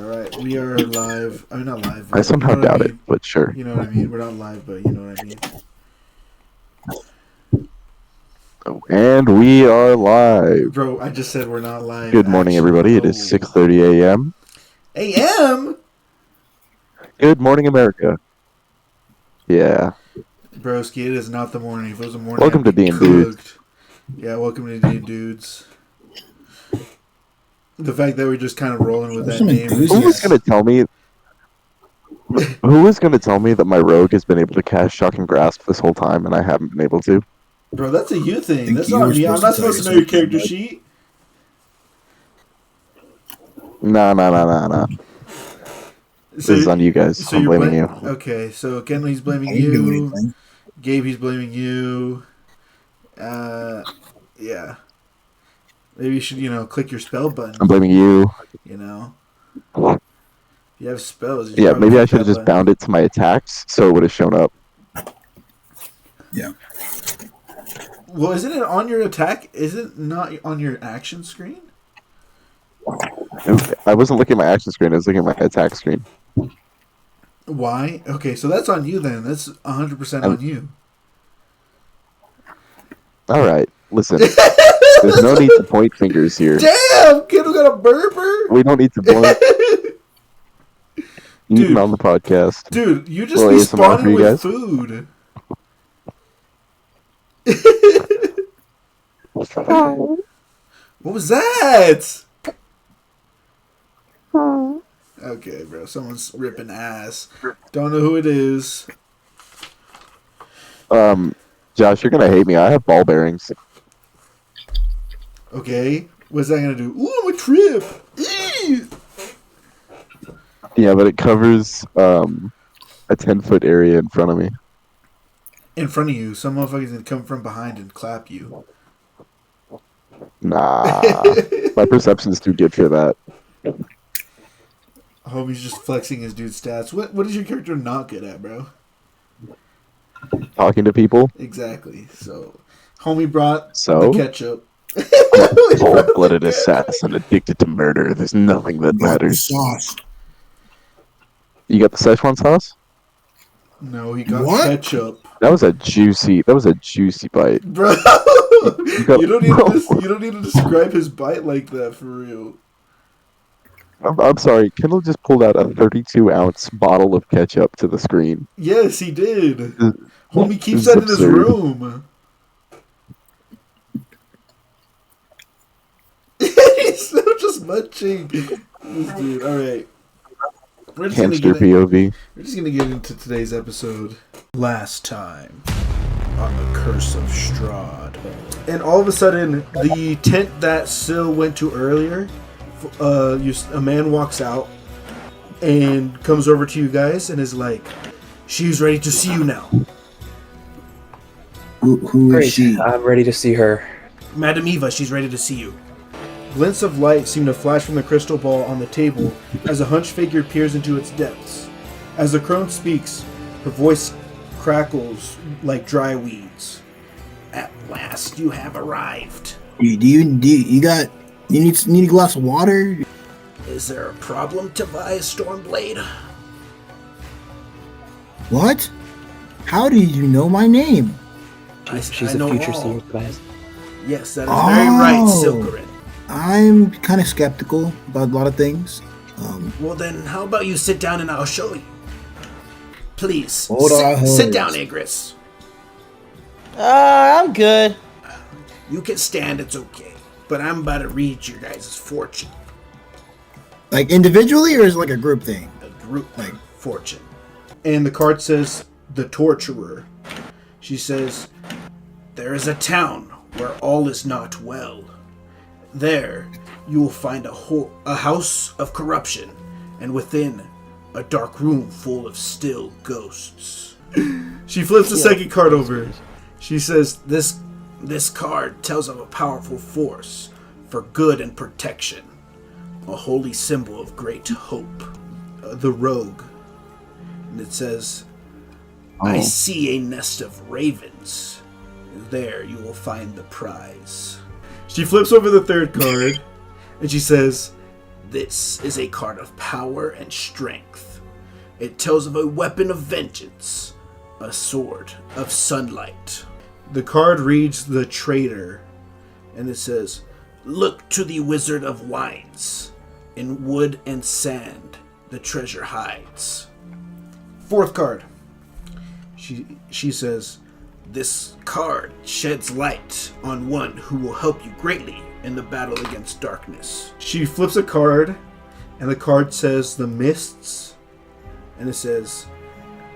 Alright, we are live. I mean, not live. I somehow doubt it, but sure. You know what I mean? We're not live, but you know what I mean. And we are live. Bro, I just said we're not live. Good morning, everybody. It is 6:30 a.m. A.M.? Good morning, America. Yeah. Broski, it is not the morning. If it was the morning, Welcome to D&Doods. Yeah, welcome to D&Doods. The fact that we're just kind of rolling with that name. Who was going to tell me? Who was going to tell me that my rogue has been able to cast Shock and Grasp this whole time, and I haven't been able to? Bro, that's a you thing. That's not me. I'm not supposed to know your character sheet. Nah. This is on you guys. So I'm blaming you. Okay, so Kenley's blaming you. Gabe, he's blaming you. Yeah. Maybe you should, click your spell button. I'm blaming you. If you have spells. Yeah, maybe I should have just bound it to my attacks so it would have shown up. Yeah. Well, isn't it on your attack? Is it not on your action screen? I wasn't looking at my action screen. I was looking at my attack screen. Why? Okay, so that's on you then. That's 100% on you. All right, listen. There's no need to point fingers here. Damn, Kendall got a burper. We don't need to point. Eating on the podcast. Dude, you just responded with food. What was that? Okay, bro. Someone's ripping ass. Don't know who it is. Josh, you're gonna hate me. I have ball bearings. Okay. What's that gonna do? Ooh, I'm a trip. Eee! Yeah, but it covers a 10-foot area in front of me. In front of you. Some motherfucker's gonna come from behind and clap you. Nah. My perception's too good for that. Homie's just flexing his dude's stats. What is your character not good at, bro? Talking to people. Exactly. So, homie brought the ketchup. Cold-blooded assassin addicted to murder. There's nothing that matters. Sauce. You got the Szechuan sauce? No, he got ketchup. That was a juicy bite, bro. You don't need to describe his bite like that for real. I'm sorry. Kendall just pulled out a 32-ounce bottle of ketchup to the screen. Yes, he did. Homie keeps that in his room. He's still just munching. This dude. All right. Hamster POV. We're just gonna get into today's episode. Last time on the Curse of Strahd, and all of a sudden, the tent that Syl went to earlier. A man walks out and comes over to you guys and is like, "She's ready to see you now." Who is she? I'm ready to see her. Madam Eva, she's ready to see you. Glints of light seem to flash from the crystal ball on the table as a hunched figure peers into its depths. As the crone speaks, her voice crackles like dry weeds. "At last you have arrived. You need a glass of water? Is there a problem to buy a Stormblade?" What? How do you know my name? She's a future seer class. Yes, that is very right, Silkerin. I'm kind of skeptical about a lot of things. Well then, how about you sit down and I'll show you. Please, sit down, Igris. I'm good. You can stand, it's okay. But I'm about to read your guys' fortune. Like individually, or is it like a group thing? A group fortune. And the card says, the Torturer. She says, "There is a town where all is not well. There, you will find a house of corruption, and within, a dark room full of still ghosts." She flips the second card over. She says, This card tells of a powerful force for good and protection, a holy symbol of great hope, the Rogue. And it says, "I see a nest of ravens. There you will find the prize." She flips over the third card, and she says, This is a card of power and strength. It tells of a weapon of vengeance, a sword of sunlight. The card reads the Trader, and it says, look to the Wizard of Wines. In wood and sand, the treasure hides. Fourth card. She says, this card sheds light on one who will help you greatly in the battle against darkness. She flips a card, and the card says the Mists, and it says,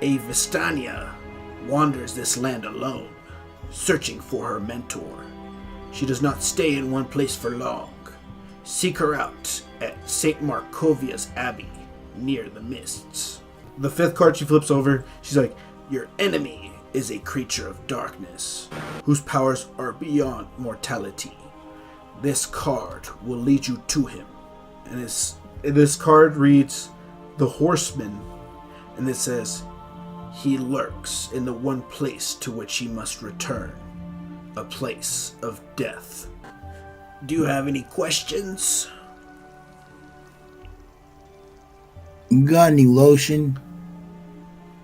a Vistania wanders this land alone, searching for her mentor. She does not stay in one place for long. Seek her out at St. Markovia's Abbey, near the Mists. The fifth card she flips over, she's like, your enemy is a creature of darkness, whose powers are beyond mortality. This card will lead you to him. And this card reads, the Horseman, and it says, he lurks in the one place to which he must return, a place of death. Do you have any questions? You got any lotion?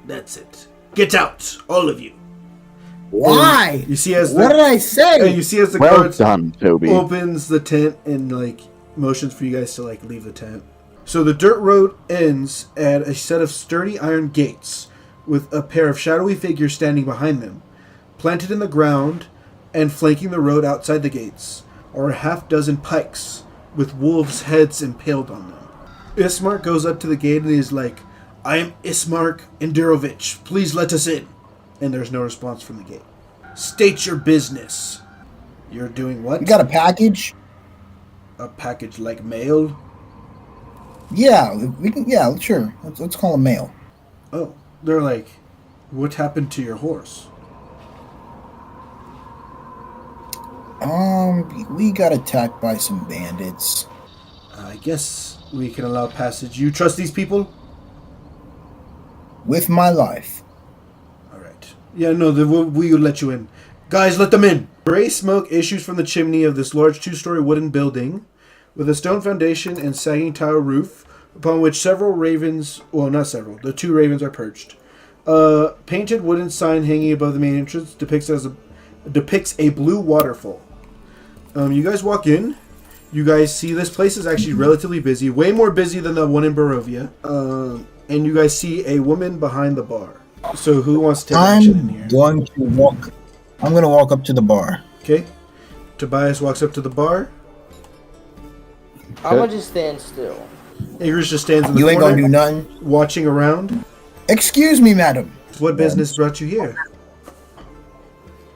That's it. Get out, all of you. Why? And you see as what did I say? And you see as the Well guards done, Toby. opens the tent and motions for you guys to leave the tent. So the dirt road ends at a set of sturdy iron gates with a pair of shadowy figures standing behind them. Planted in the ground and flanking the road outside the gates are a half dozen pikes with wolves' heads impaled on them. Ismark goes up to the gate and he's like, I am Ismark Endurovich. Please let us in. And there's no response from the gate. State your business. You're doing what? You got a package? A package like mail? Yeah, we can. Yeah, sure. Let's call him mail. Oh, they're like, what happened to your horse? We got attacked by some bandits. I guess we can allow passage. You trust these people? With my life. Alright. Yeah, no, we will let you in. Guys, let them in! Gray smoke issues from the chimney of this large two-story wooden building with a stone foundation and sagging tile roof upon which several ravens, well, not several, the two ravens are perched. A painted wooden sign hanging above the main entrance depicts a blue waterfall. You guys walk in. You guys see this place is actually relatively busy, way more busy than the one in Barovia. And you guys see a woman behind the bar. So who wants to take action in here? I'm going to walk up to the bar. Okay. Tobias walks up to the bar. I'm gonna just stand still. Igris just stands in the You ain't corner, gonna do nothing? watching around. Excuse me, madam. What business brought you here?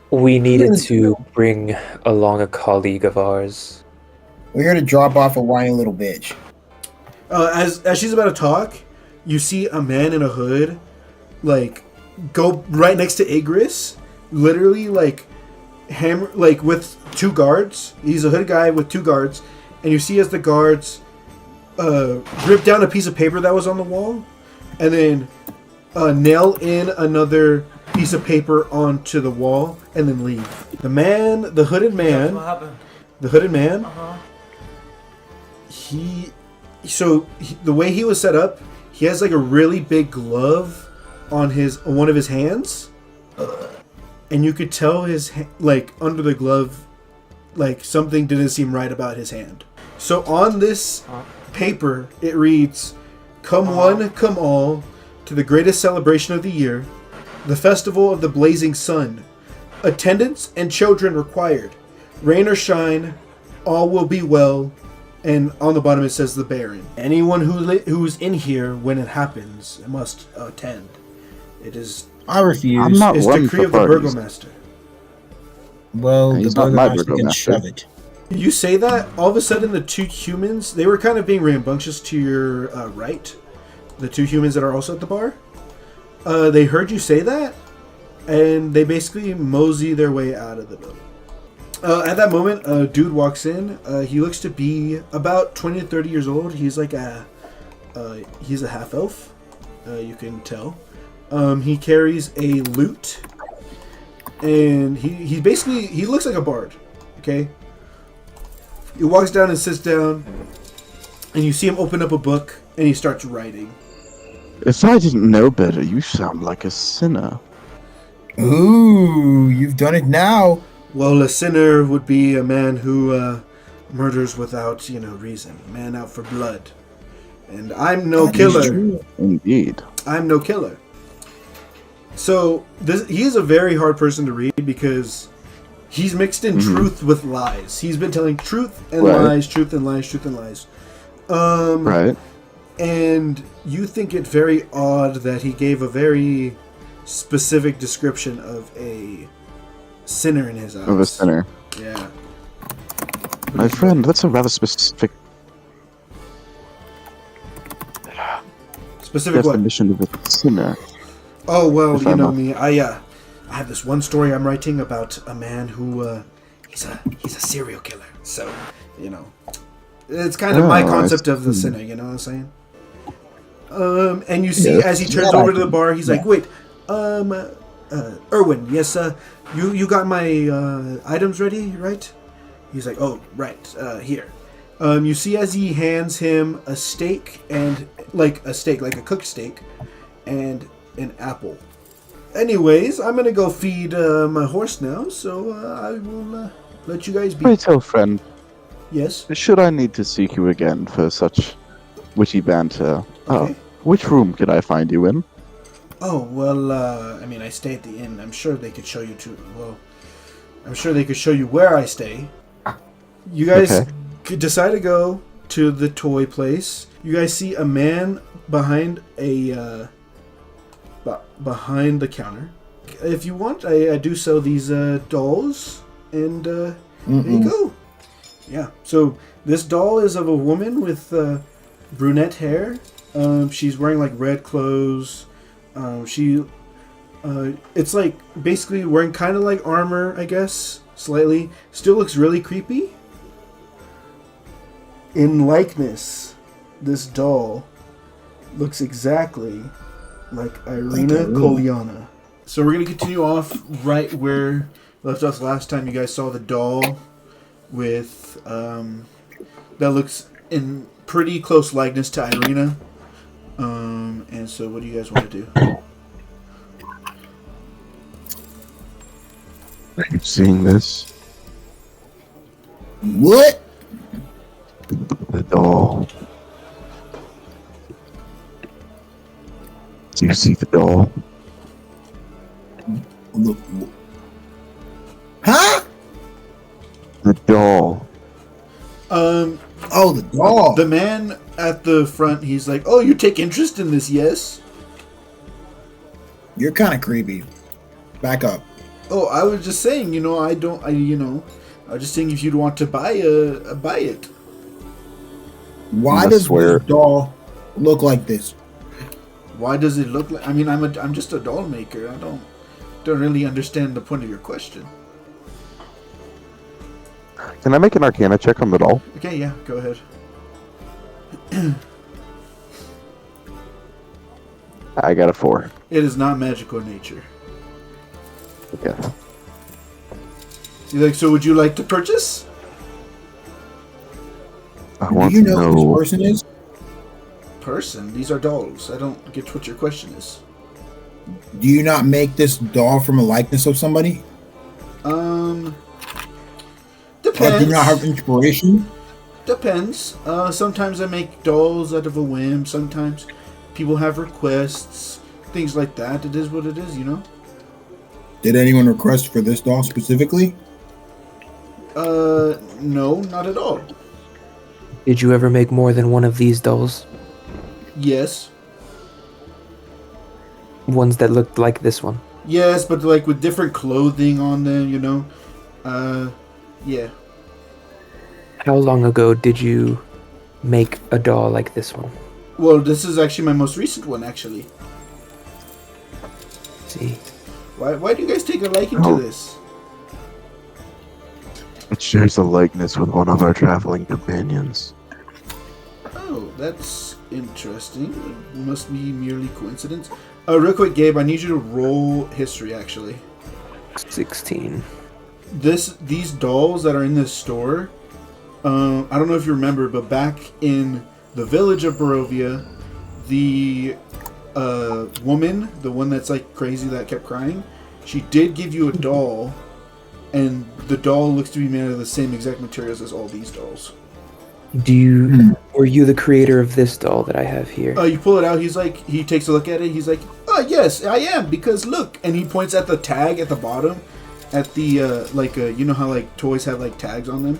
We needed to bring along a colleague of ours. We're here to drop off a whiny little bitch. As she's about to talk, you see a man in a hood, go right next to Igris, literally hammer, with two guards. He's a hood guy with two guards, and you see as the guards rip down a piece of paper that was on the wall, and then nail in another piece of paper onto the wall, and then leave. The hooded man. What happened? The hooded man. Uh-huh. The way he was set up, he has a really big glove on one of his hands, and you could tell his under the glove, something didn't seem right about his hand. So on this paper, it reads, "Come one, come all, to the greatest celebration of the year, the festival of the blazing sun. Attendants and children required. Rain or shine, all will be well." And on the bottom it says the Baron. Anyone who's in here when it happens must attend. It is. I refuse. I'm not It's one decree for of the parties. Burgomaster. Well, the He's not my burgomaster can burgomaster. shove it. You say that, all of a sudden the two humans, they were kind of being rambunctious to your right. The two humans that are also at the bar. They heard you say that, and they basically mosey their way out of the building. At that moment, a dude walks in. He looks to be about 20 to 30 years old. He's he's a half elf. You can tell. He carries a lute, and he looks like a bard. Okay. He walks down and sits down. And you see him open up a book, and he starts writing. If I didn't know better, you sound like a sinner. Ooh, you've done it now. Well, a sinner would be a man who murders without, reason. A man out for blood. And I'm no That is killer. true. Indeed. I'm no killer. So he is a very hard person to read because he's mixed in truth with lies. He's been telling truth and lies, truth and lies, truth and lies. Right. And you think it very odd that he gave a very specific description of a sinner in his eyes. Of a sinner. Yeah. My friend, that's a rather specific Specific what? definition of a sinner. Oh, well, If you I'm know not- me. I have this one story I'm writing about a man who he's a serial killer. So, it's kind of my Oh, I concept of the see. sinner, you know what I'm saying? And you see as he turns Yeah. over to the bar, he's like, "Wait, Erwin, yes, you got my items ready, right?" He's like, "Oh, right, here." You see as he hands him a steak and like a cooked steak, and an apple. Anyways, I'm gonna go feed my horse now, so I will let you guys be. Pray tell, friend, Yes. should I need to seek you again for such witty banter? Okay. Which room can I find you in? Oh well, I stay at the inn. I'm sure they could show you to. Well, I'm sure they could show you where I stay. You guys Okay. could decide to go to the toy place. You guys see a man behind behind the counter. If you want, I do sell these dolls, and there you go. Yeah. So this doll is of a woman with brunette hair. She's wearing like red clothes. It's like basically wearing kind of like armor, I guess, slightly. Still looks really creepy. In likeness, this doll looks exactly like Irina Kolyana. So we're gonna continue off right where we left off last time. You guys saw the doll with that looks in pretty close likeness to Irina. And so what do you guys want to do? I'm seeing this. What? The doll. Do you see the doll? Huh? The doll. Oh, the doll. The man at the front, he's like, "Oh, you take interest in this, yes?" You're kind of creepy. Back up. Oh, I was just saying, I was just saying if you'd want to buy it. Why I does swear. the doll look like this? Why does it look like? I'm just a doll maker. I don't really understand the point of your question. Can I make an Arcana check on the doll? Okay, yeah, go ahead. I got a 4. It is not magical in nature. Okay. He's like, so would you like to purchase? I Do want you to know who this person is? Person? These are dolls. I don't get what your question is. Do you not make this doll from a likeness of somebody? Depends. Or do you not have inspiration? Depends. Sometimes I make dolls out of a whim. Sometimes people have requests. Things like that. It is what it is, Did anyone request for this doll specifically? No, not at all. Did you ever make more than one of these dolls? Yes. Ones that looked like this one? Yes, but like with different clothing on them, yeah. How long ago did you make a doll like this one? Well, this is actually my most recent one, actually. See. Why do you guys take a liking Oh. to this? It shares a likeness with one of our traveling companions. Oh, that's interesting. It must be merely coincidence. Real quick, Gabe, I need you to roll history, actually. 16. These dolls that are in this store, I don't know if you remember, but back in the village of Barovia, the woman, the one that's like crazy that kept crying, she did give you a doll, and the doll looks to be made of the same exact materials as all these dolls. Were you the creator of this doll that I have here? You pull it out, he takes a look at it, he's like, oh yes, I am, because look, and he points at the tag at the bottom, at the, you know how like toys have like tags on them?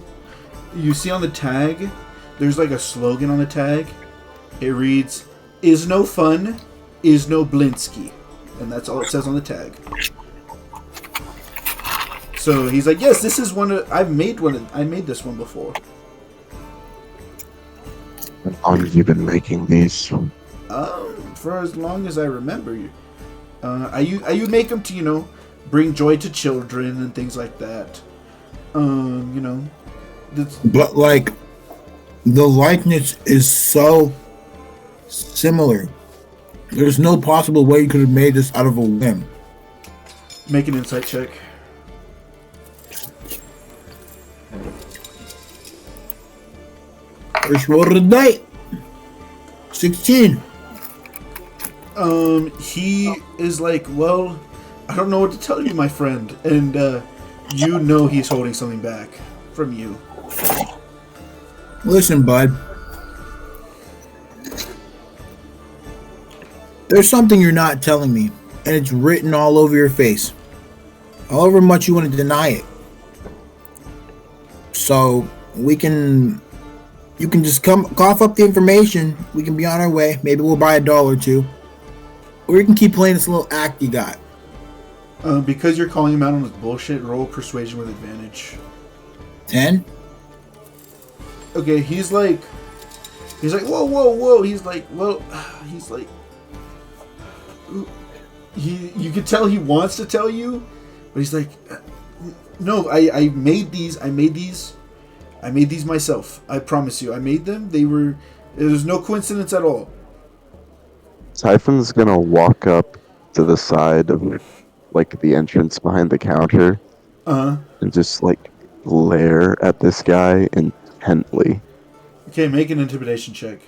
You see on the tag, there's like a slogan on the tag. It reads, "Is no fun, is no Blinsky," and that's all it says on the tag. So he's like, yes, this is I made this one before. How long have you been making these? For as long as I remember. I make them to, bring joy to children and things like that. But like, the likeness is so similar. There's no possible way you could have made this out of a whim. Make an insight check. First roll of the night. 16. He is like, well, I don't know what to tell you, my friend. And, he's holding something back from you. Listen, bud. There's something you're not telling me, and it's written all over your face. However much you want to deny it. So, you can just cough up the information. We can be on our way. Maybe we'll buy a doll or two. Or you can keep playing this little act you got. Because you're calling him out on his bullshit, roll persuasion with advantage. 10? Okay, he's like, whoa. You can tell he wants to tell you, but he's like, no, I made these myself. I promise you, I made them. There's no coincidence at all. Typhon's gonna walk up to the side of, like, the entrance behind the counter. And just, like, glare at this guy intently. Okay, make an intimidation check.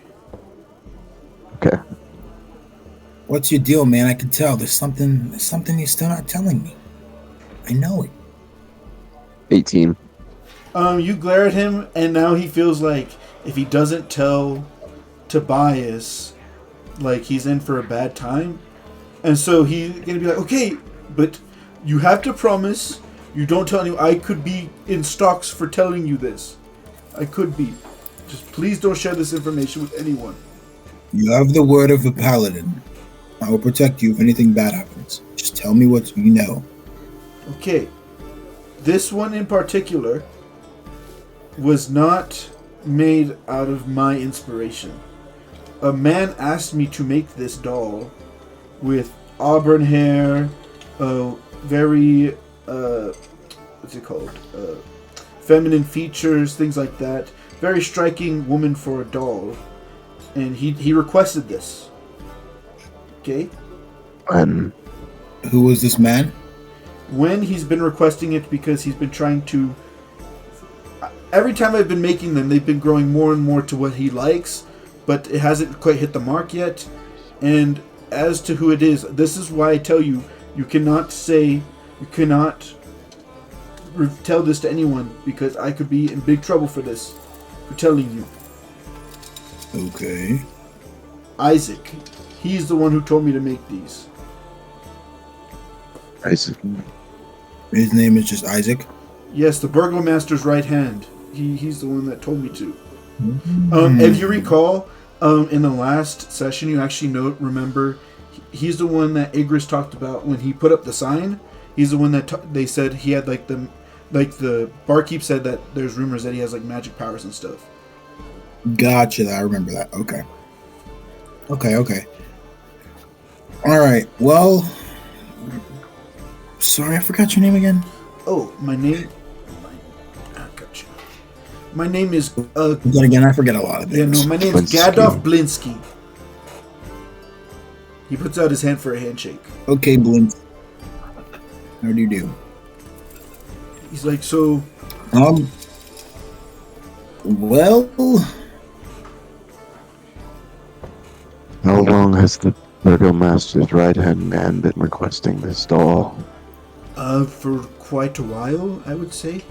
Okay. What's your deal, man? I can tell. There's something you're still not telling me. I know it. 18. You glare at him, and now he feels like if he doesn't tell Tobias, like, he's in for a bad time. And so he's gonna be like, okay, but you have to promise you don't tell anyone. I could be in stocks for telling you this. I could be. Just please don't share this information with anyone. You have the word of a paladin. I will protect you if anything bad happens. Just tell me what you know. Okay. This one in particular was not made out of my inspiration. A man asked me to make this doll with auburn hair, very, what's it called? Feminine features, things like that. Very striking woman for a doll. And he requested this. Okay? And who was this man? When he's been requesting it because he's been trying to... Every time I've been making them, they've been growing more and more to what he likes, but it hasn't quite hit the mark yet. And as to who it is, this is why I tell you, you cannot tell this to anyone, because I could be in big trouble for this, for telling you. Okay. Isaac. He's the one who told me to make these. Isaac. His name is just Isaac? Yes, the burgomaster's right hand. He's the one that told me to. If you recall, in the last session, you actually remember, he's the one that Igris talked about when he put up the sign. He's the one that they said he had the barkeep said that there's rumors that he has like magic powers and stuff. Gotcha, I remember that. Okay. Alright, well, sorry, I forgot your name again. Oh, my name... I got you. My name is... Then again, I forget a lot of things. Yeah, no, my name is Gadolf Blinsky. He puts out his hand for a handshake. Okay, Blint. How do you do? He's like, so... Well... How long has the Burgomaster's right-hand man been requesting this doll? For quite a while, I would say.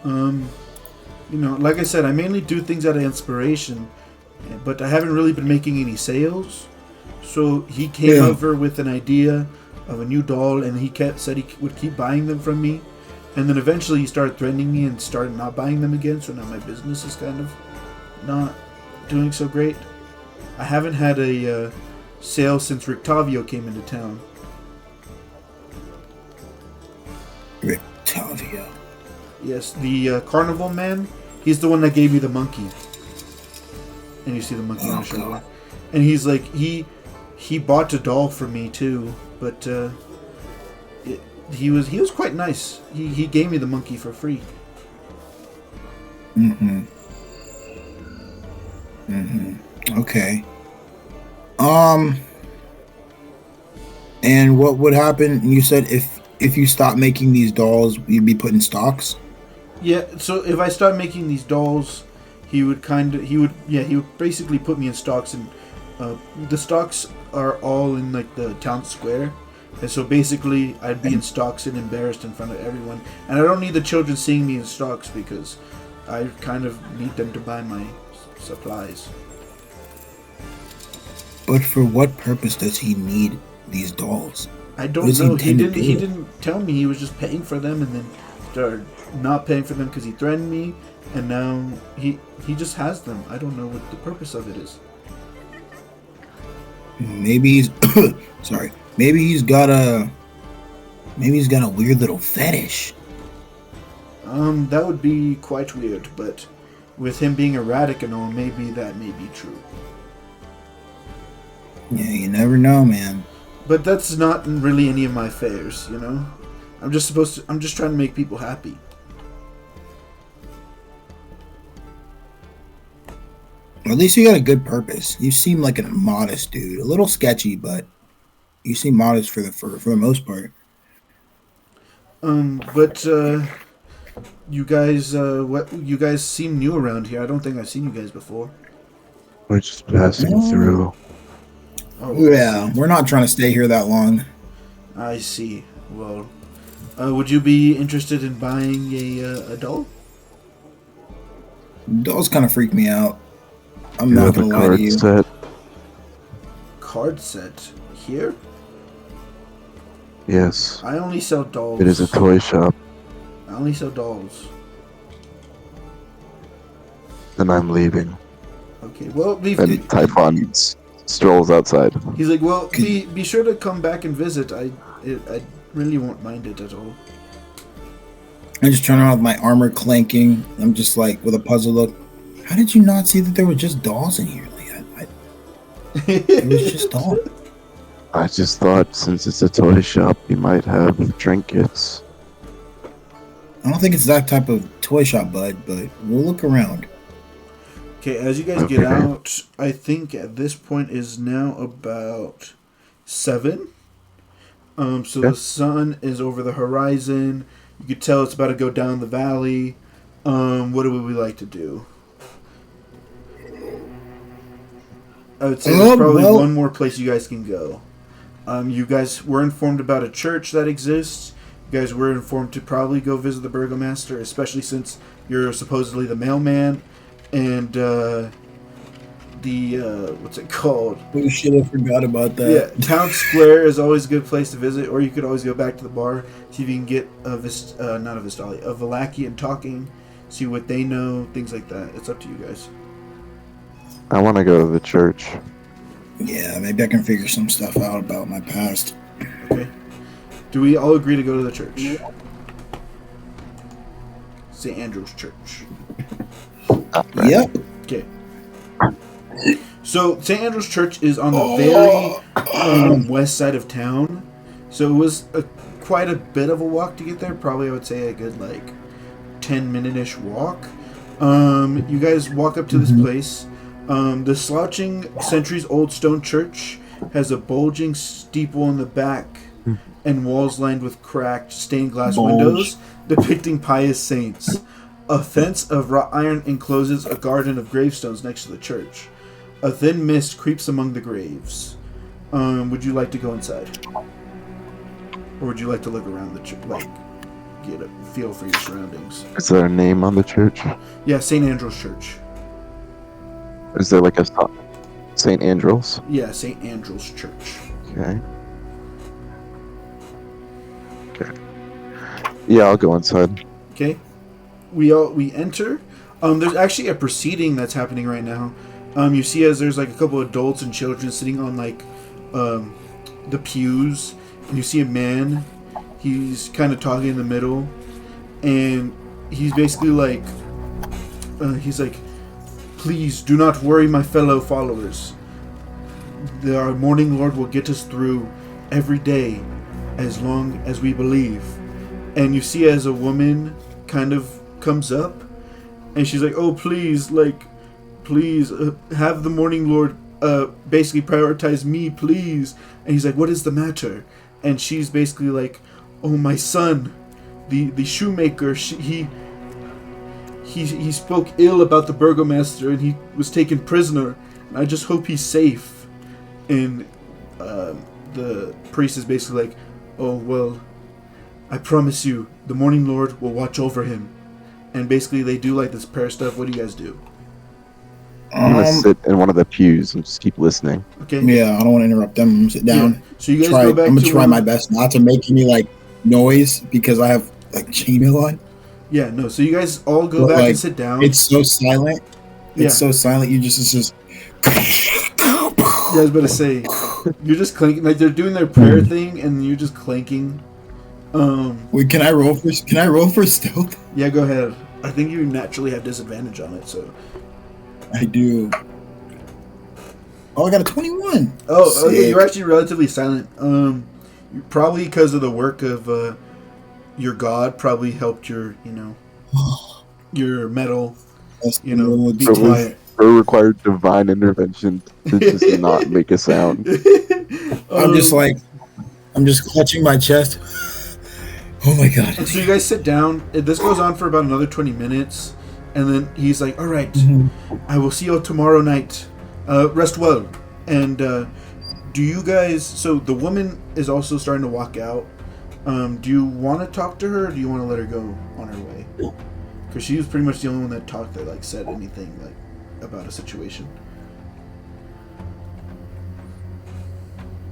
Like I said, I mainly do things out of inspiration, but I haven't really been making any sales. So he came over with an idea of a new doll, and said he would keep buying them from me. And then eventually he started threatening me and started not buying them again, so now my business is kind of not doing so great. I haven't had a sale since Rictavio came into town. Rictavio? Yes, the carnival man. He's the one that gave me the monkey. And you see the monkey on the shoulder. And he's like, he bought a doll for me too, but he was quite nice. He gave me the monkey for free. Okay. And what would happen? You said if you stop making these dolls, you'd be put in stocks? Yeah, so if I start making these dolls, he would basically put me in stocks, and the stocks are all in like the town square. And so basically I'd be in stocks and embarrassed in front of everyone. And I don't need the children seeing me in stocks because I kind of need them to buy my supplies. But for what purpose does he need these dolls? I don't know. He didn't tell me. He was just paying for them and then started not paying for them because he threatened me, and now he just has them. I don't know what the purpose of it is. Maybe he's sorry. Maybe he's got a weird little fetish. That would be quite weird, but with him being erratic and all, maybe that may be true. Yeah, you never know, man. But that's not really any of my affairs, you know? I'm just trying to make people happy. Well, at least you got a good purpose. You seem like a modest dude. A little sketchy, but you seem modest for the most part. But you guys seem new around here. I don't think I've seen you guys before. We're just passing through. Oh, Yeah, we're not trying to stay here that long. I see. Well, would you be interested in buying a doll? Dolls kind of freak me out. I'm You not have a gonna lie to card you. set? Card set here? Yes. I only sell dolls. It is a toy shop. I only sell dolls. Then I'm leaving. Okay. Well, And Typhon strolls outside. he's like, well, be sure to come back and visit. I really won't mind it at all. I'm just turning around with my armor clanking. I'm just like with a puzzled look. How did you not see that there were just dolls in here? It was just dolls. I just thought since it's a toy shop, you might have trinkets. I don't think it's that type of toy shop, bud, but we'll look around. Okay, as you guys get out, I think at this point is now about 7. So the sun is over the horizon. You could tell it's about to go down the valley. What do we like to do? I would say there's probably one more place you guys can go. You guys were informed about a church that exists. You guys were informed to probably go visit the Burgomaster, especially since you're supposedly the mailman. And what's it called? We should have forgot about that. Yeah, Town Square is always a good place to visit, or you could always go back to the bar, see if you can get a Valachian talking, see what they know, things like that. It's up to you guys. I want to go to the church. Yeah, maybe I can figure some stuff out about my past. Okay. Do we all agree to go to the church? St. Andrew's Church. Yep. Okay. So St. Andrew's Church is on the very west side of town. So it was quite a bit of a walk to get there. Probably I would say a good 10-minute-ish walk. You guys walk up to this place. The slouching centuries-old stone church has a bulging steeple in the back and walls lined with cracked stained glass windows depicting pious saints. A fence of wrought iron encloses a garden of gravestones next to the church. A thin mist creeps among the graves. Would you like to go inside? Or would you like to look around the church, like, get a feel for your surroundings? Is there a name on the church? Yeah, St. Andrew's Church. Is there like a St. Andrew's? Yeah, St. Andrew's Church. Okay. Okay. Yeah, I'll go inside. Okay. We enter. There's actually a proceeding that's happening right now. You see as there's like a couple of adults and children sitting on like the pews, and you see a man. He's kind of talking in the middle, and he's basically like, he's like, please do not worry, my fellow followers. Our morning Lord will get us through every day as long as we believe. And you see as a woman kind of comes up, and she's like, oh, please, have the morning Lord basically prioritize me, please. And he's like, what is the matter? And she's basically like, oh, my son, the shoemaker, he spoke ill about the burgomaster, and he was taken prisoner, and I just hope he's safe. And the priest is basically like, oh, well, I promise you, the morning Lord will watch over him. And basically they do like this prayer stuff. What do you guys do? I'm gonna sit in one of the pews and just keep listening. Okay. Yeah, I don't want to interrupt them. I'm gonna sit down. Yeah. So you guys go back. I'm gonna try my best not to make any like noise because I have like chainmail on. Yeah, no. So you guys all go back and sit down. It's so silent. It's so silent. It's just. Yeah, I was about to say, you're just clanking. Like they're doing their prayer thing, and you're just clanking. Wait, can I roll for stealth? Yeah, go ahead. I think you naturally have disadvantage on it, so. I do. Oh, I got a 21. Oh, Sick. okay. You're actually relatively silent. Probably because of the work of your god. Probably helped your, your metal. Be quiet. Or required divine intervention to just not make a sound. I'm just clutching my chest. Oh my god. And so you guys sit down. This goes on for about another 20 minutes. And then he's like, all right, I will see you tomorrow night. Rest well. And do you guys... So the woman is also starting to walk out. Do you want to talk to her, or do you want to let her go on her way? Because she was pretty much the only one that talked, that said anything about a situation.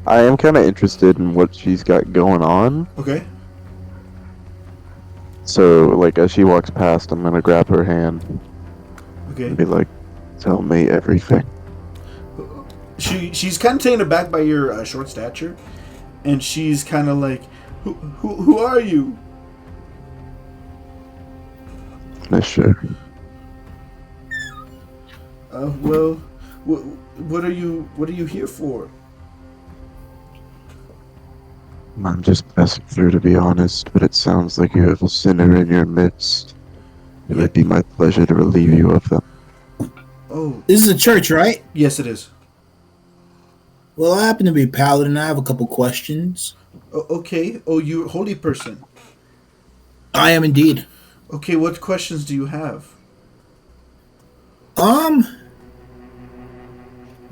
I am kind of interested in what she's got going on. Okay. So, as she walks past, I'm gonna grab her hand. Okay. And be like, tell me everything. She's kind of taken aback by your short stature, and she's kind of like, who are you? Sure. Well, what are you here for? I'm just passing through, to be honest, but it sounds like you have a sinner in your midst. It would be my pleasure to relieve you of them. Oh. This is a church, right? Yes, it is. Well, I happen to be Paladin. I have a couple questions. Okay. Oh, you're a holy person. I am indeed. Okay, what questions do you have?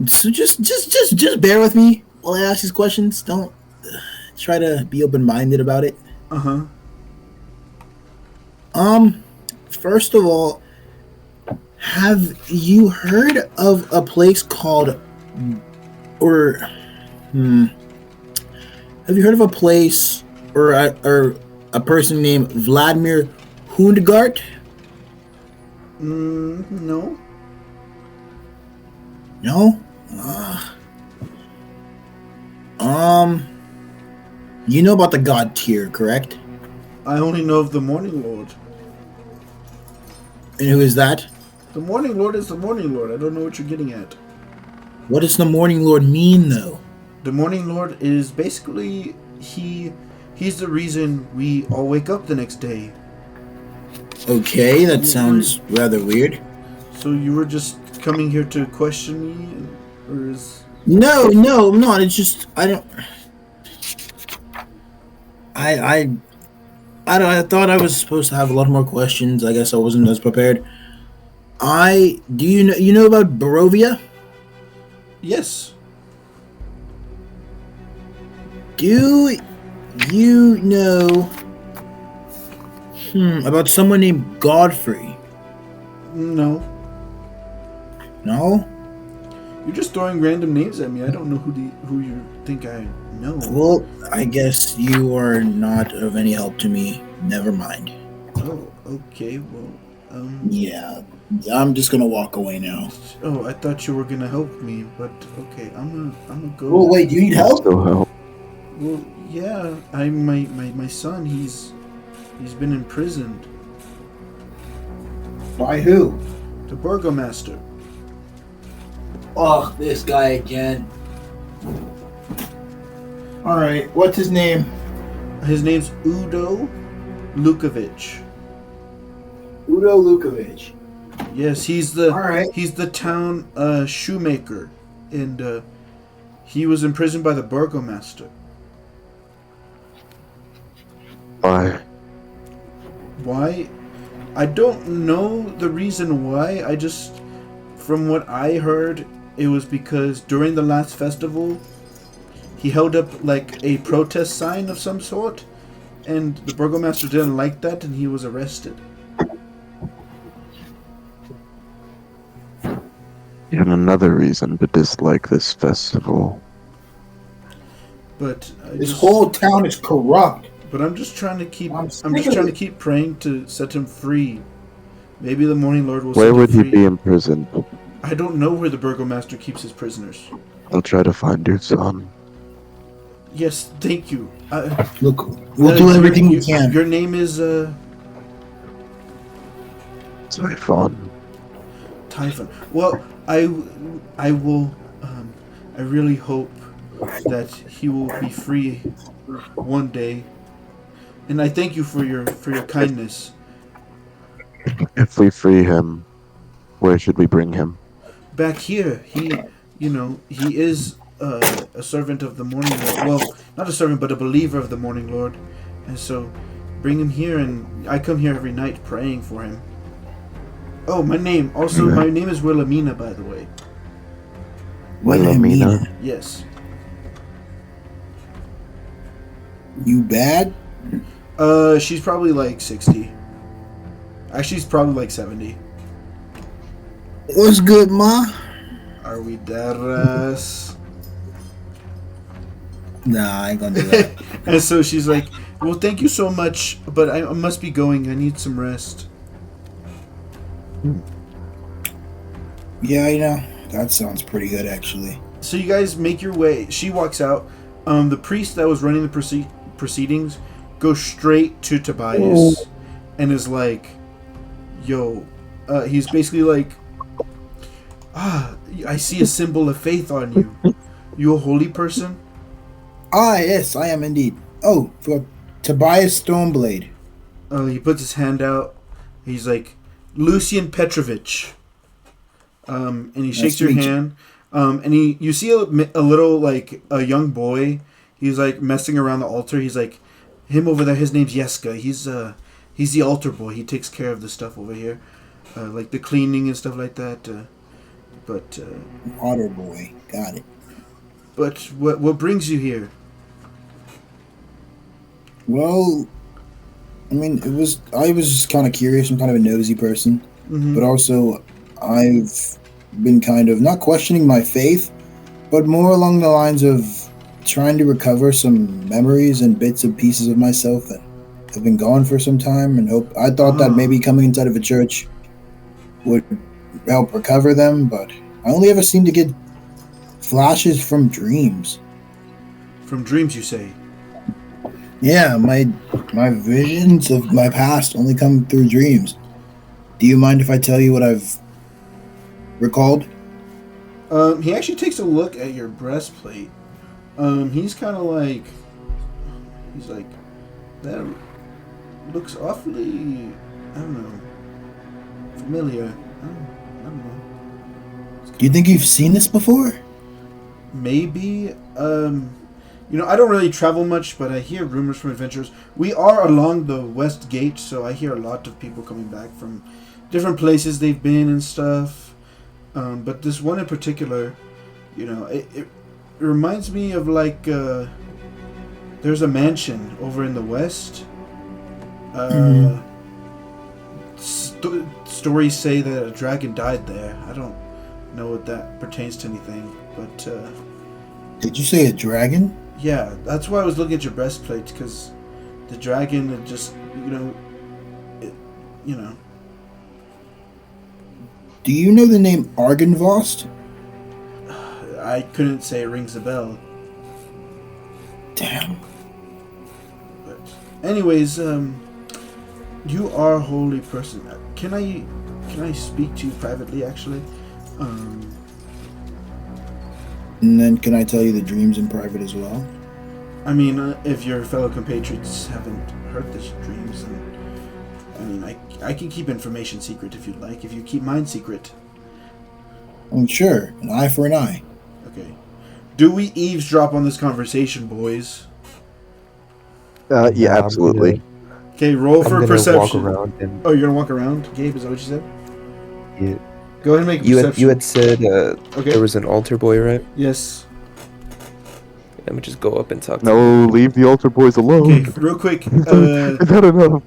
So just bear with me while I ask these questions. Don't try to be open-minded about it. First of all, have you heard of a place called, have you heard of a place or a person named Vladimir Hundgart? No. No? You know about the god Tyr, correct? I only know of the Morning Lord. And who is that? The Morning Lord is the Morning Lord. I don't know what you're getting at. What does the Morning Lord mean, though? The Morning Lord is basically, he's the reason we all wake up the next day. Okay, that sounds rather weird. So you were just coming here to question me, or is... No, it's just, I don't... I thought I was supposed to have a lot more questions. I guess I wasn't as prepared. Do you know about Barovia? Yes. Do you know about someone named Godfrey? No. No? You're just throwing random names at me. I don't know who you think I know. Well, I guess you are not of any help to me. Never mind. Oh, okay. Well, Yeah, I'm just gonna walk away now. Oh, I thought you were gonna help me, but okay. I'm gonna go. Oh wait, you need help? Still help. Well, yeah. My son. He's been imprisoned. By who? The burgomaster. Oh, this guy again. Alright, what's his name? His name's Udo Lukovic. Udo Lukovic. Yes, he's the Alright. he's the town shoemaker, and he was imprisoned by the burgomaster. Why? Why? I don't know the reason why. I just, from what I heard, it was because during the last festival, he held up like a protest sign of some sort, and the burgomaster didn't like that, and he was arrested. Yet another reason to dislike this festival. But This whole town is corrupt. But I'm just trying to keep. I'm I'm sick just of trying to it. keep praying to set him free. Maybe the Morning Lord will Where set him would he free. be imprisoned? I don't know where the burgomaster keeps his prisoners. I'll try to find your son. Yes, thank you. Look, we'll do everything we can. Your name is Typhon. Typhon. Well, I will. I really hope that he will be free one day. And I thank you for your kindness. If we free him, where should we bring him? Back here, he is a servant of the Morning Lord. Well, not a servant, but a believer of the Morning Lord. And so, bring him here, and I come here every night praying for him. Oh, my name is Wilhelmina, by the way. Wilhelmina? Yes. You bad? She's probably like 60. Actually, she's probably like 70. What's good, Ma? Are we deadass? Nah, I ain't gonna do that. And so she's like, well, thank you so much, but I must be going. I need some rest. Yeah, you know, that sounds pretty good, actually. So you guys make your way. She walks out. The priest that was running the proceedings goes straight to Tobias and is like, yo, he's basically like, I see a symbol of faith on you. You a holy person? Ah, yes, I am indeed. Oh, for Tobias Stormblade. He puts his hand out. He's like, Lucian Petrovich. And he shakes your hand. And you see a little, like, a young boy. He's like messing around the altar. He's like, him over there, his name's Yeska. He's the altar boy. He takes care of the stuff over here. Like the cleaning and stuff like that. Altar boy, got it. But what brings you here? Well, I mean, I was just kind of curious. I'm kind of a nosy person. Mm-hmm. But also, I've been kind of not questioning my faith, but more along the lines of trying to recover some memories and bits and pieces of myself that have been gone for some time, and I thought that maybe coming inside of a church would help recover them, but I only ever seem to get flashes from dreams. From dreams, you say? Yeah, my visions of my past only come through dreams. Do you mind if I tell you what I've recalled? He actually takes a look at your breastplate. He's kind of like, that looks awfully, I don't know, familiar. I don't know. Do you think you've seen this before? Maybe. I don't really travel much, but I hear rumors from adventurers. We are along the west gate, so I hear a lot of people coming back from different places they've been and stuff. But this one in particular, You know, it reminds me of like there's a mansion over in the west. Stories say that a dragon died there. I don't know if that pertains to anything, but Did you say a dragon? yeah, that's why I was looking at your breastplate, because the dragon had just, you know. Do you know the name Argynvost? I couldn't say it rings a bell. Damn. But anyways, you are a holy person. Can I speak to you privately, actually? And then can I tell you the dreams in private as well? I mean, if your fellow compatriots haven't heard these dreams, then, I mean, I can keep information secret if you'd like. If you keep mine secret. Sure. An eye for an eye. Okay. Do we eavesdrop on this conversation, boys? Yeah, absolutely. Okay, roll for perception. Walk around and, Oh, you're gonna walk around? Gabe, is that what you said? yeah. Go ahead and make a You perception. had said Okay. there was an altar boy, right? Yes. Let me just go up and talk to No, leave the altar boys alone. Okay, real quick. Is that enough?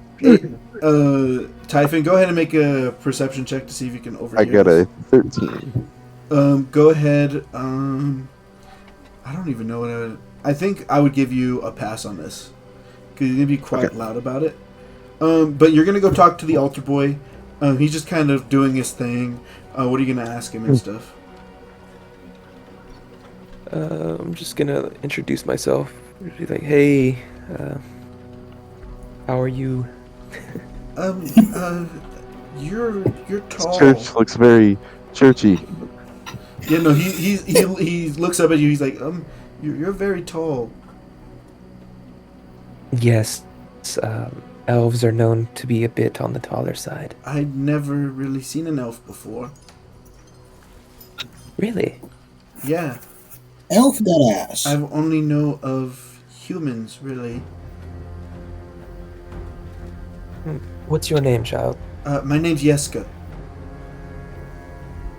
Typhon, go ahead and make a perception check to see if you can overhear I got this. a 13. Go ahead. I don't even know what I think I would give you a pass on this, because you're gonna be quite loud about it. But you're gonna go talk to the altar boy. He's just kind of doing his thing. What are you gonna ask him and stuff? I'm just gonna introduce myself. Be like, hey, how are you? You're tall. Church looks very churchy. Yeah, no, he looks up at you. He's like, you're very tall. Yes, elves are known to be a bit on the taller side. I'd never really seen an elf before. Really? Yeah, Elf that ass. I've only know of humans, really. What's your name, child? My name's Yeska.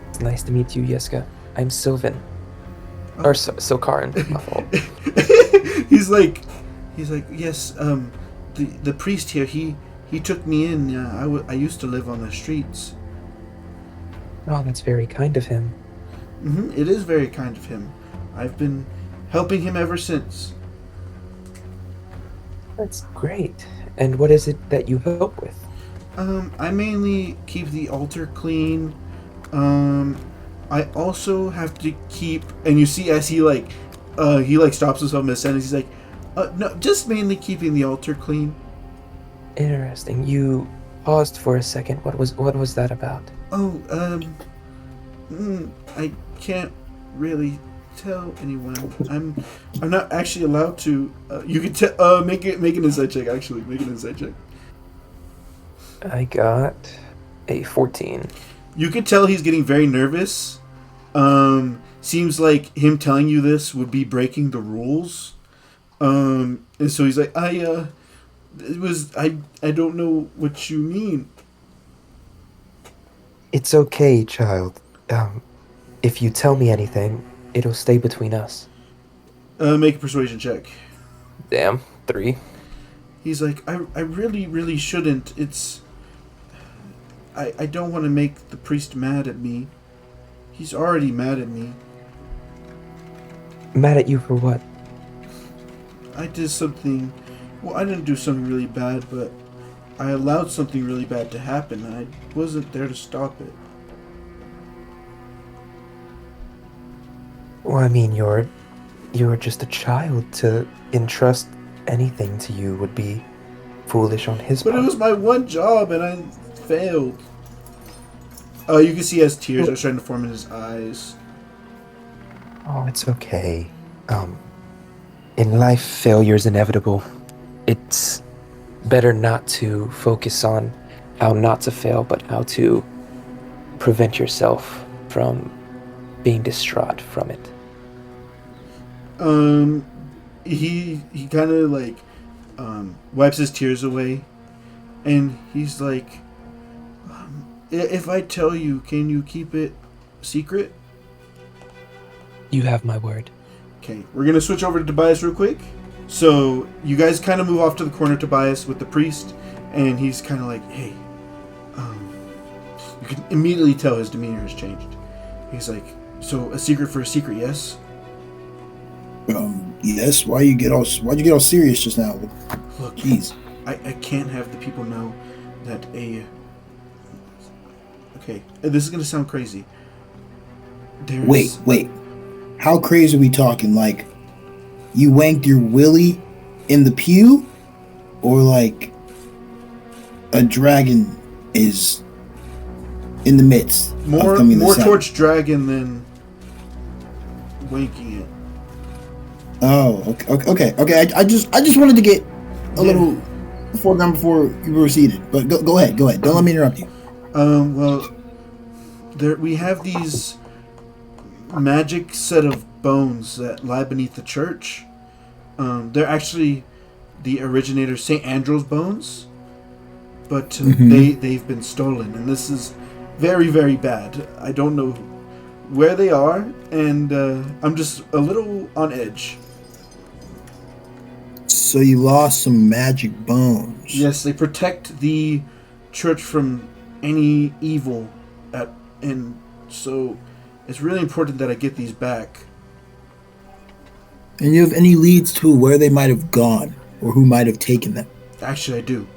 It's nice to meet you, Yeska. I'm Sylvan. Or Silkarin, my fault. he's like, yes. The priest here, he took me in. I used to live on the streets. Oh, that's very kind of him. It is very kind of him. I've been helping him ever since. That's great. And what is it that you help with? I mainly keep the altar clean. I also have to keep, and you see as he stops himself in a sentence. He's like, no, just mainly keeping the altar clean. Interesting. You paused for a second. What was that about? Oh, I can't really tell anyone. I'm not actually allowed to. You can make an insight check. Actually, make an insight check. I got a 14. You could tell he's getting very nervous. Seems like him telling you this would be breaking the rules. And so he's like, I don't know what you mean. It's okay, child. If you tell me anything, it'll stay between us. Make a persuasion check. Damn, 3. He's like, I really, really shouldn't. I don't want to make the priest mad at me. He's already mad at me. Mad at you for what? I did something. Well, I didn't do something really bad, but I allowed something really bad to happen, and I wasn't there to stop it. Well, I mean, you're just a child. To entrust anything to you would be foolish on his part. But it was my one job, and I failed. You can see as tears are starting to form in his eyes. Oh, it's okay. In life, failure's inevitable. It's better not to focus on how not to fail, but how to prevent yourself from being distraught from it. He kind of like wipes his tears away, and he's like, if I tell you, can you keep it secret? You have my word. Okay, we're going to switch over to Tobias real quick. So, you guys kind of move off to the corner, Tobias, with the priest, and he's kind of like, hey, you can immediately tell his demeanor has changed. He's like, so a secret for a secret, yes? Yes. Why'd you get all serious just now? Look, Jeez. I can't have the people know that Okay, this is going to sound crazy. Wait. How crazy are we talking? Like, you wanked your willy in the pew? Or like, a dragon is in the midst of coming more to torch dragon than wanking it. Oh, okay. I just wanted to get a little foreground before you proceeded. But go ahead. Don't let me interrupt you. Well, we have these magic set of bones that lie beneath the church. They're actually the originator St. Andrew's bones, but they've been stolen, and this is very, very bad. I don't know where they are, and I'm just a little on edge. So you lost some magic bones. Yes, they protect the church from any evil, and so it's really important that I get these back. And you have any leads to where they might have gone or who might have taken them? Actually, I do.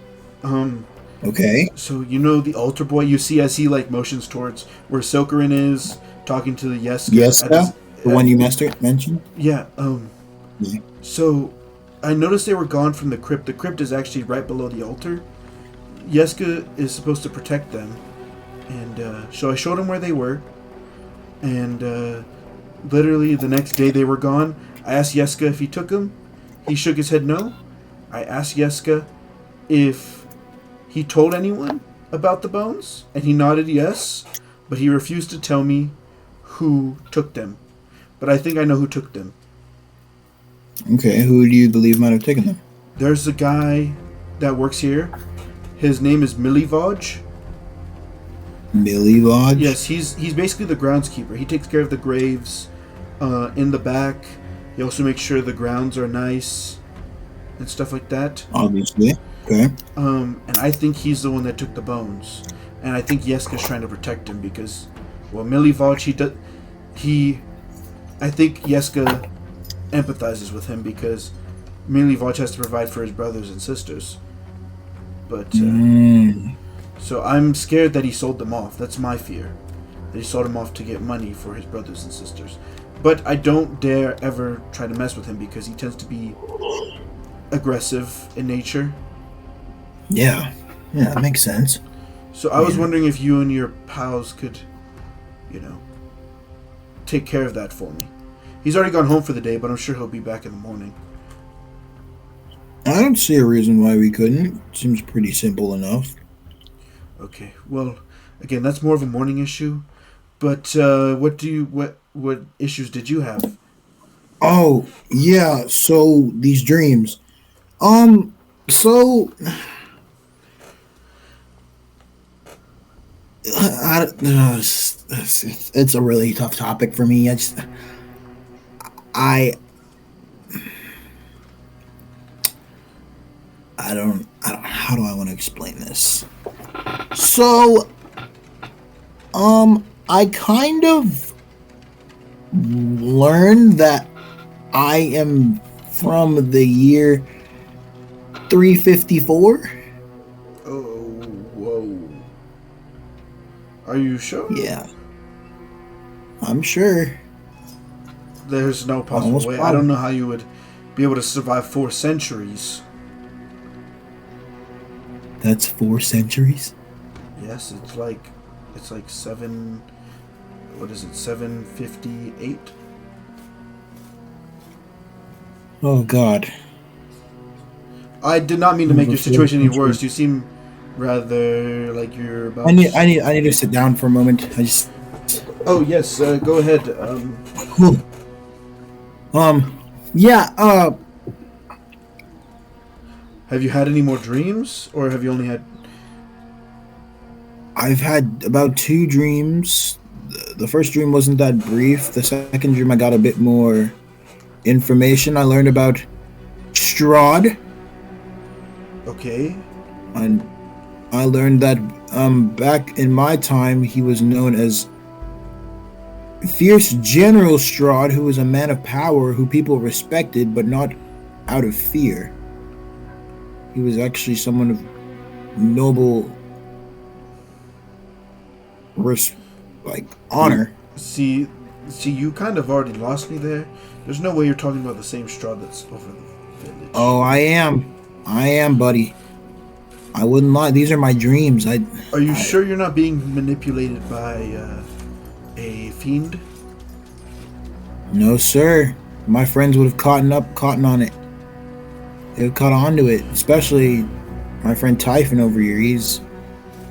Okay. So you know the altar boy you see as he like motions towards where Sokerin is talking to the Yeska. Yeska, the one you mentioned. Yeah. Yeah. So I noticed they were gone from the crypt. The crypt is actually right below the altar. Yeska is supposed to protect them, and so I showed him where they were, and literally the next day they were gone. I asked Yeska if he took them. He shook his head no. I asked Yeska if he told anyone about the bones, and he nodded yes, but he refused to tell me who took them. But I think I know who took them. Okay, who do you believe might have taken them? There's a guy that works here. His name is Millivoj. Millivoj? Yes, he's basically the groundskeeper. He takes care of the graves in the back. He also makes sure the grounds are nice and stuff like that. Obviously. Okay. And I think he's the one that took the bones. And I think Yeska's trying to protect him because, well, Millivoj, I think Yeska empathizes with him because Millivoj has to provide for his brothers and sisters. But, so I'm scared that he sold them off. That's my fear. That he sold them off to get money for his brothers and sisters. But I don't dare ever try to mess with him because he tends to be aggressive in nature. Yeah, that makes sense. So I was wondering if you and your pals could, take care of that for me. He's already gone home for the day, but I'm sure he'll be back in the morning. I don't see a reason why we couldn't. Seems pretty simple enough. Okay, well, again, that's more of a morning issue. But what issues did you have? Oh, yeah, so these dreams. So it's a really tough topic for me. I don't how do I want to explain this? So I kind of learned that I am from the year 354. Oh, whoa. Are you sure? Yeah. I'm sure. There's no possible way. I don't know how you would be able to survive 4 centuries. That's 4 centuries? Yes, it's like 758? Oh God. I did not mean to make your situation any worse. You seem rather like you're about I need to sit down for a moment. Oh yes, go ahead. Yeah, have you had any more dreams, or have you only had... I've had about 2 dreams. the first dream wasn't that brief. The second dream, I got a bit more information. I learned about Strahd, Okay. and I learned that back in my time, he was known as Fierce General Strahd, who was a man of power who people respected, but not out of fear. He was actually someone of noble, honor. See, you kind of already lost me there. There's no way you're talking about the same Strahd that's over the village. Oh, I am, buddy. I wouldn't lie. These are my dreams. Are you sure you're not being manipulated by a fiend? No, sir. My friends would have caught on it. They would caught on to it. Especially my friend Typhon over here. He's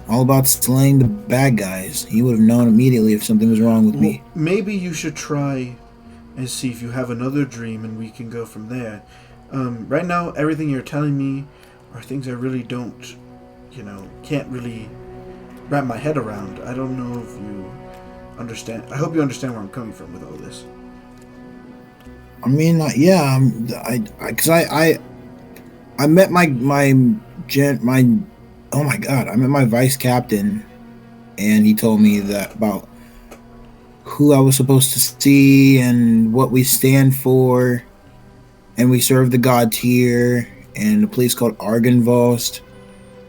all about slaying the bad guys. He would have known immediately if something was wrong with me. Maybe you should try and see if you have another dream, and we can go from there. Right now, everything you're telling me are things I really don't, can't really wrap my head around. I don't know if you understand. I hope you understand where I'm coming from with all this. I mean, yeah, I met my oh my god, I met my vice captain, and he told me that about who I was supposed to see and what we stand for, and we serve the god tier and a place called Argynvost,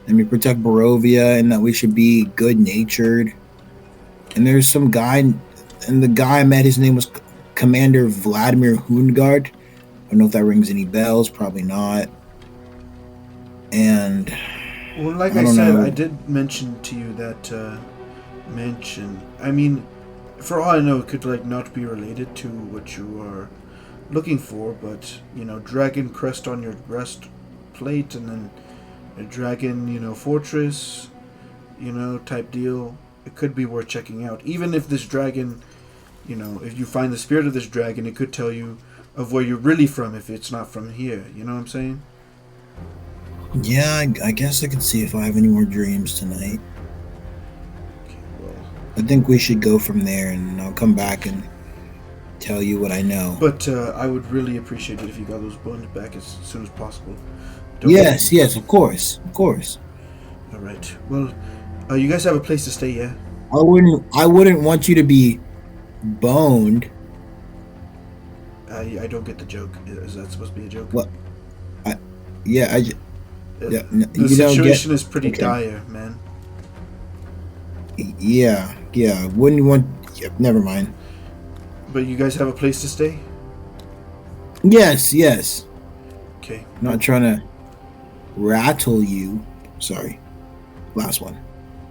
and we protect Barovia, and that we should be good-natured. And there's some guy, and the guy I met, his name was Commander Vladimir Hoongard. I don't know if that rings any bells, probably not. And well, like I said, I did mention to you that I mean, for all I know, it could not be related to what you are looking for, but dragon crest on your breastplate, and then a dragon, fortress, type deal. It could be worth checking out. Even if this dragon, if you find the spirit of this dragon, it could tell you of where you're really from if it's not from here. You know what I'm saying? Yeah, I guess I could see if I have any more dreams tonight. Okay, well, I think we should go from there, and I'll come back and tell you what I know. But I would really appreciate it if you got those bones back as soon as possible. Yes, of course. All right. Well, you guys have a place to stay, yeah? I wouldn't want you to be boned. I don't get the joke. Is that supposed to be a joke? What? The the situation is pretty dire, man. Yeah. Wouldn't want. Yeah, never mind. But you guys have a place to stay? Yes. Okay. Not trying to rattle you. Sorry. Last one.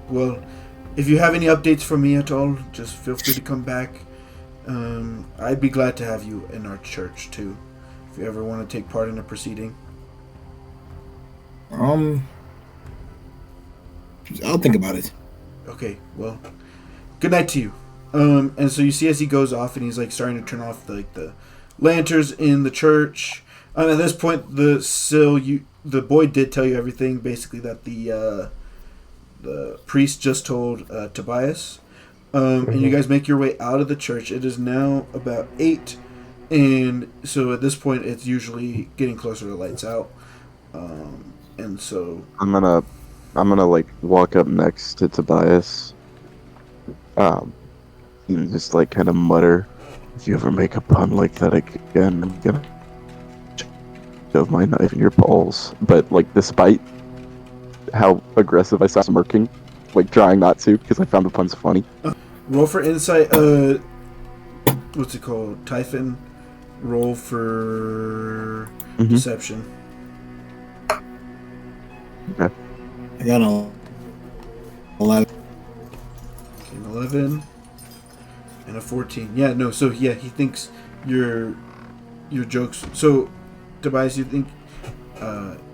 Well, if you have any updates for me at all, just feel free to come back. I'd be glad to have you in our church too, if you ever want to take part in a proceeding. I'll think about it. Okay, well, good night to you. And so you see as he goes off, and he's starting to turn off the lanterns in the church. At this point, the boy did tell you everything, basically, that the priest just told Tobias. And you guys make your way out of the church. It is now about 8, and so at this point, it's usually getting closer to lights out. And so I'm gonna walk up next to Tobias, and just kind of mutter, "If you ever make a pun like that again, I'm gonna shove my knife in your balls." But despite how aggressive I sound, smirking, trying not to, because I found the puns funny. Roll for insight. What's it called? Typhon. Roll for deception. Okay. I got a 11. An 11 and a 14. Yeah, no. So yeah, he thinks your jokes. So Tobias, you think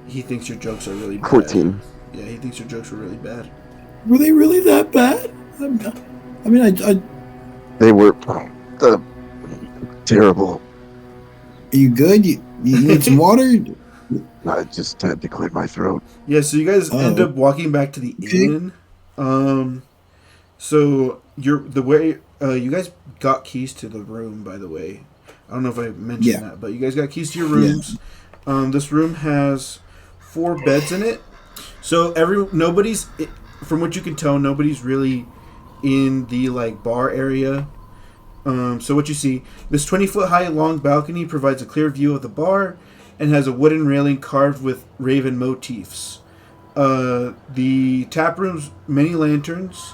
he thinks your jokes are really bad. 14. Yeah, he thinks your jokes were really bad. Were they really that bad? I mean, They were terrible. Are you good? You need some water? I just had to clear my throat. Yeah, so you guys end up walking back to the inn. So the way You guys got keys to the room, by the way. I don't know if I mentioned Yeah. that, but you guys got keys to your rooms. This room has 4 beds in it. So from what you can tell, nobody's really in the like bar area. So what you see, this 20-foot high long balcony provides a clear view of the bar and has a wooden railing carved with raven motifs. The tap room's many lanterns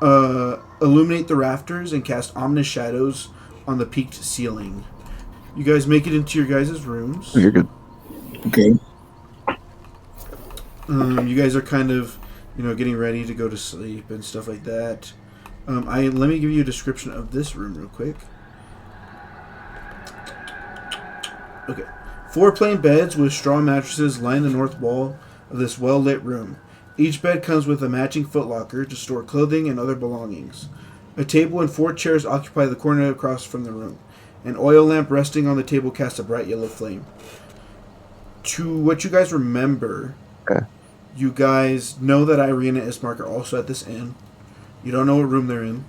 illuminate the rafters and cast ominous shadows on the peaked ceiling. You guys make it into your guys' rooms. You're good. Okay. You guys are kind of, getting ready to go to sleep and stuff like that. Let me give you a description of this room real quick. Okay. 4 plain beds with straw mattresses line the north wall of this well-lit room. Each bed comes with a matching footlocker to store clothing and other belongings. A table and 4 chairs occupy the corner across from the room. An oil lamp resting on the table casts a bright yellow flame. To what you guys remember, you guys know that Irene and Ismark are also at this inn. You don't know what room they're in.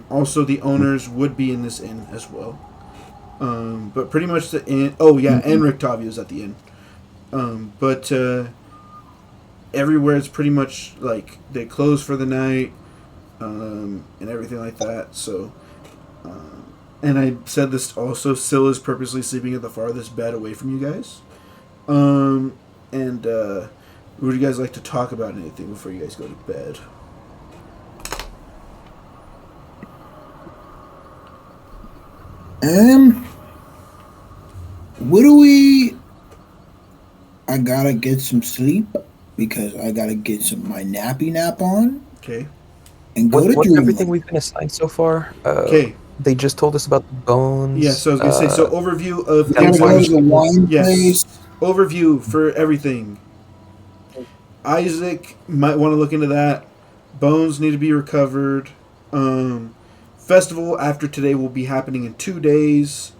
Also, the owners would be in this inn as well. But pretty much the inn... Oh, yeah, and Rictavio's at the inn. But everywhere is pretty much like they close for the night and everything like that. So, and I said this also, Syl is purposely sleeping at the farthest bed away from you guys. Would you guys like to talk about anything before you guys go to bed? What do we... I gotta get some sleep because I gotta get my nappy nap on. Okay. And go to What's everything we've been assigned so far? Okay. They just told us about the bones. Yeah, so I was going to say, so overview of... the wine place. Overview for everything. Isaac might want to look into that. Bones need to be recovered. Festival after today will be happening in 2 days.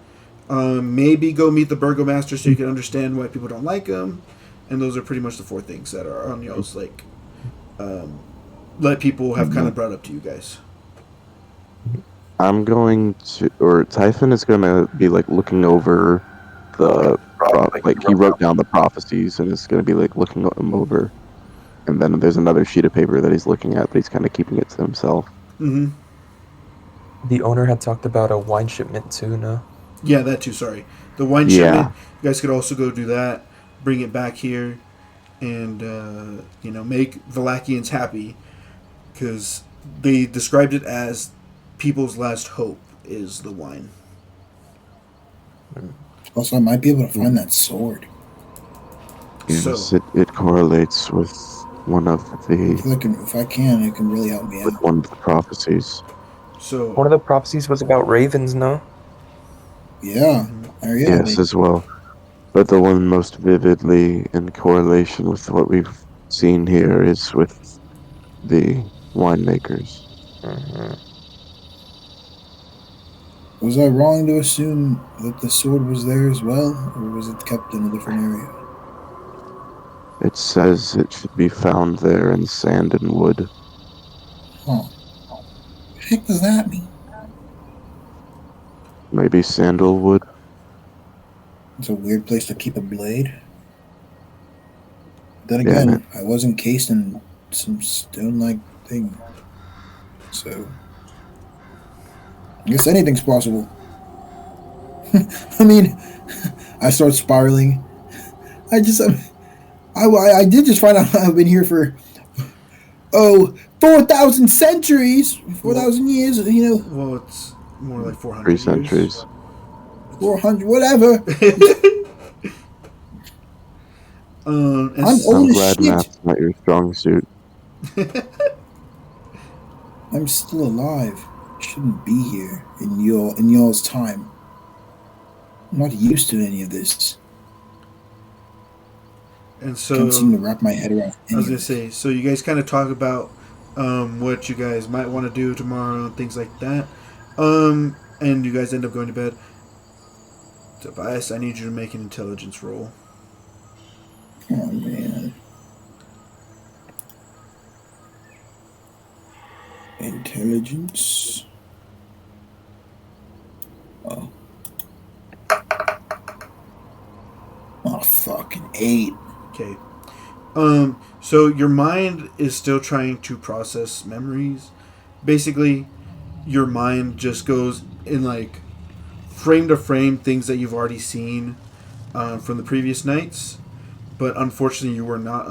Maybe go meet the burgomaster so you can understand why people don't like him. And those are pretty much the 4 things that are on y'all's, like, let people have kind of brought up to you guys. I'm going to, or Typhon is going to be like looking over the, he wrote down the prophecies and is going to be like looking them over. And then there's another sheet of paper that he's looking at, but he's kind of keeping it to himself. Mm-hmm. The owner had talked about a wine shipment too, no? Yeah, that too, sorry. The wine shipment, you guys could also go do that, bring it back here, and, make Valakians happy. Because they described it as people's last hope is the wine. Also, I might be able to find that sword. Yes, it correlates with one of the... If I can, it can really help me out. With one of the prophecies. So one of the prophecies was about ravens, no? Yeah. Yes, as well. But the one most vividly in correlation with what we've seen here is with the winemakers. Was I wrong to assume that the sword was there as well, or was it kept in a different area? It says it should be found there in sand and wood. Huh. What the heck does that mean? Maybe sandalwood? It's a weird place to keep a blade. Then again, I was encased in some stone-like thing. So, I guess anything's possible. I mean, I start spiraling. I did just find out I've been here for 4,000 centuries, 4,000 years. Well, it's more like 400 3 years. centuries. 400, whatever. I'm I'm glad math's not your strong suit. I'm still alive. I shouldn't be here in y'all's time. I'm not used to any of this. And so, I can't seem to wrap my head around I was going to say, so you guys kind of talk about what you guys might want to do tomorrow and things like that. And you guys end up going to bed. Tobias, I need you to make an intelligence roll. Oh, man. Intelligence. fucking 8. Okay. So your mind is still trying to process memories. Basically, your mind just goes in like frame to frame things that you've already seen from the previous nights, but unfortunately, you were not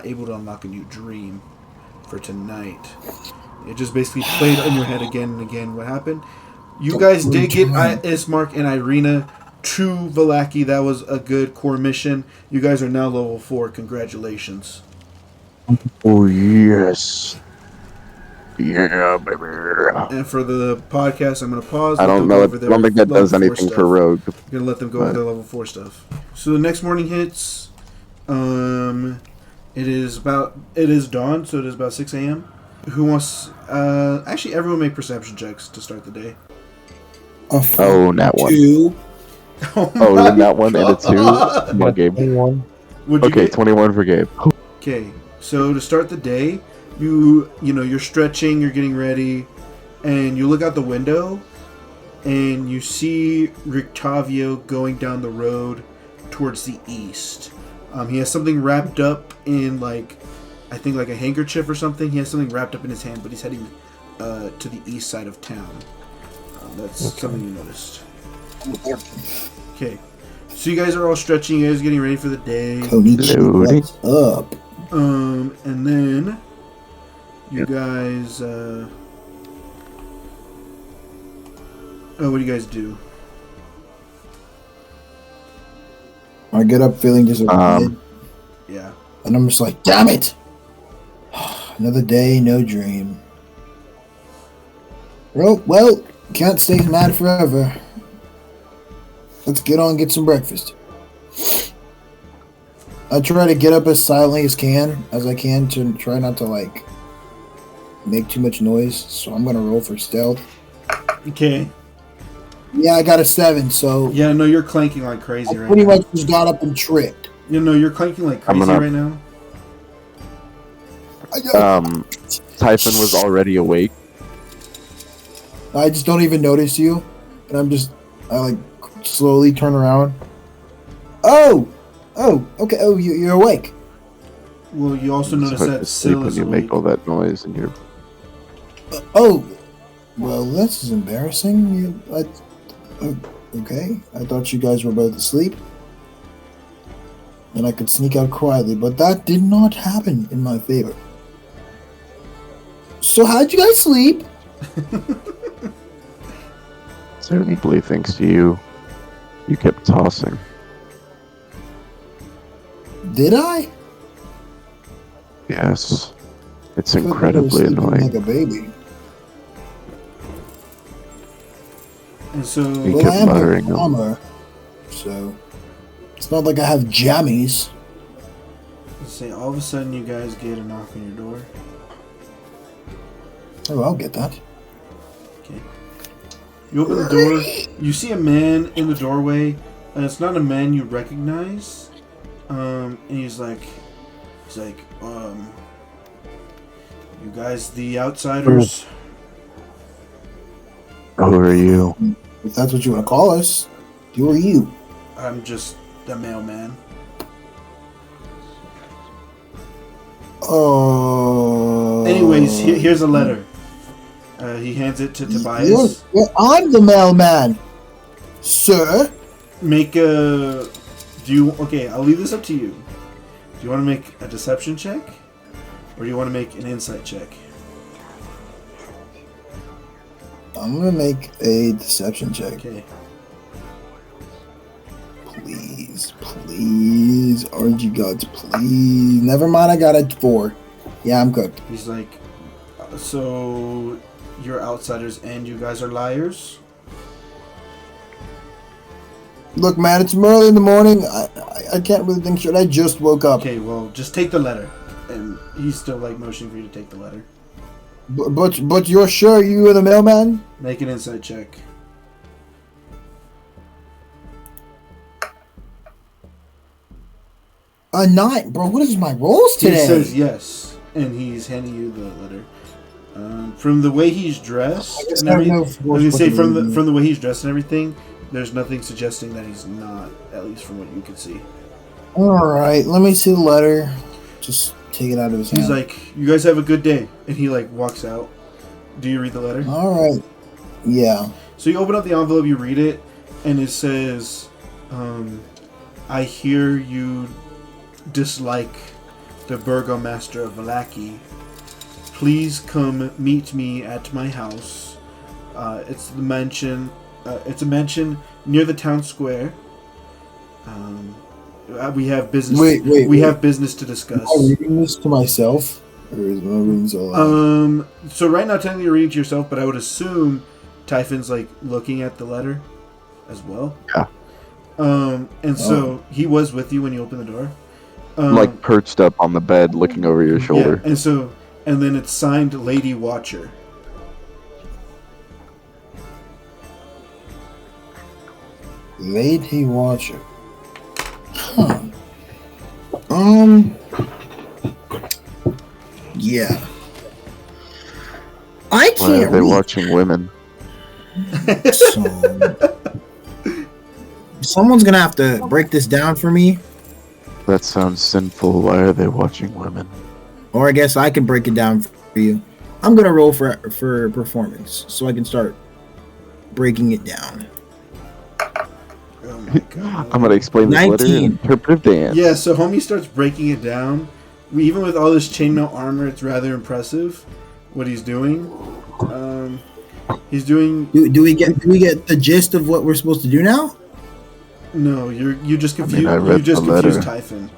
able to unlock a new dream for tonight. It just basically played in your head again and again what happened. You guys did get Ismark and Irina to Valaki. That was a good core mission. You guys are now level 4. Congratulations. Oh, yes. Yeah, baby. And for the podcast, I'm going to pause. I don't know. I don't think that does anything for Rogue. I'm going to let them go over their level 4 stuff. So the next morning hits. It is dawn, so it is about 6 a.m. Who wants... actually, everyone make perception checks to start the day. Oh, nat 1. 2. Oh, then that one and a 2. Come on, Gabe. 21. Okay, 21 for Gabe. Okay, so to start the day, you're stretching, you're getting ready, and you look out the window, and you see Rictavio going down the road towards the east. He has something wrapped up in I think a handkerchief or something. He has something wrapped up in his hand, but he's heading to the east side of town. That's something you noticed. Okay, so you guys are all stretching. You guys are getting ready for the day. Konnichiwa, what's up? And then you guys. What do you guys do? I get up feeling disappointed. Yeah. And I'm just like, damn it! Another day, no dream. Well, can't stay mad forever. Let's get on and get some breakfast. I try to get up as silently as I can to try not to make too much noise. So I'm gonna roll for stealth. Okay. Yeah, I got a 7. So yeah, no, you're clanking like crazy right now. Pretty much just got up and tripped. You're clanking like crazy right now. Typhon was already awake. I just don't even notice you, and I slowly turn around. Oh, okay. Oh, you're awake. Well, you also notice that sleep when you make all that noise and you're. Well, this is embarrassing. Okay. I thought you guys were both asleep, and I could sneak out quietly, but that did not happen in my favor. So how'd you guys sleep? Certainly, thanks to you. You kept tossing. Did I? Yes. It's incredibly annoying. Like a baby. And so, you kept muttering. So it's not like I have jammies. Let's say all of a sudden you guys get a knock on your door. Oh, I'll get that. Okay. You open the door. You see a man in the doorway, and it's not a man you recognize. And he's like, you guys, the outsiders. Who are you? If that's what you want to call us, who are you? I'm just the mailman. Oh. Anyways, here's a letter. He hands it to Tobias. I'm the mailman, sir. Okay, I'll leave this up to you. Do you want to make a deception check? Or do you want to make an insight check? I'm going to make a deception check. Okay. Please, RG gods, please. Never mind, I got a 4. Yeah, I'm cooked. He's like, so you're outsiders and you guys are liars? Look, man, it's early in the morning. I can't really think straight. I just woke up. Okay, well, just take the letter. And he's still motioning for you to take the letter. But you're sure you are the mailman? Make an insight check. A 9, bro. What is my rolls today? He says yes, and he's handing you the letter. From the way he's dressed and everything, from the way he's dressed and everything, there's nothing suggesting that he's not. At least from what you can see. All right, let me see the letter. Just take it out of his hand. He's like, "You guys have a good day," and he like walks out. Do you read the letter? All right. Yeah. So you open up the envelope, you read it, and it says, "I hear you dislike the burgomaster of Valaki. Please come meet me at my house. It's the mansion. It's a mansion near the town square. We have business. We have business to discuss." Am I reading this to myself, or is my reading so loud? So right now, technically, you're reading to yourself, but I would assume Typhon's like looking at the letter as well. Yeah. And so he was with you when you opened the door. Like perched up on the bed, looking over your shoulder. Yeah, and then it's signed Lady Watcher. Lady Watcher. Huh. Yeah. I Why can't are they read. watching women? So, someone's gonna have to break this down for me, That sounds sinful. Why are they watching women? or I guess I can break it down for you. I'm gonna roll for performance, so I can start breaking it down. Oh my god. I'm gonna explain this letter in 19. interpretive dance. Yeah, so homie starts breaking it down. Even with all this chainmail armor, it's rather impressive what he's doing. He's doing. Do we get the gist of what we're supposed to do now? No, you just confused. I read You just the letter. confused Typhon.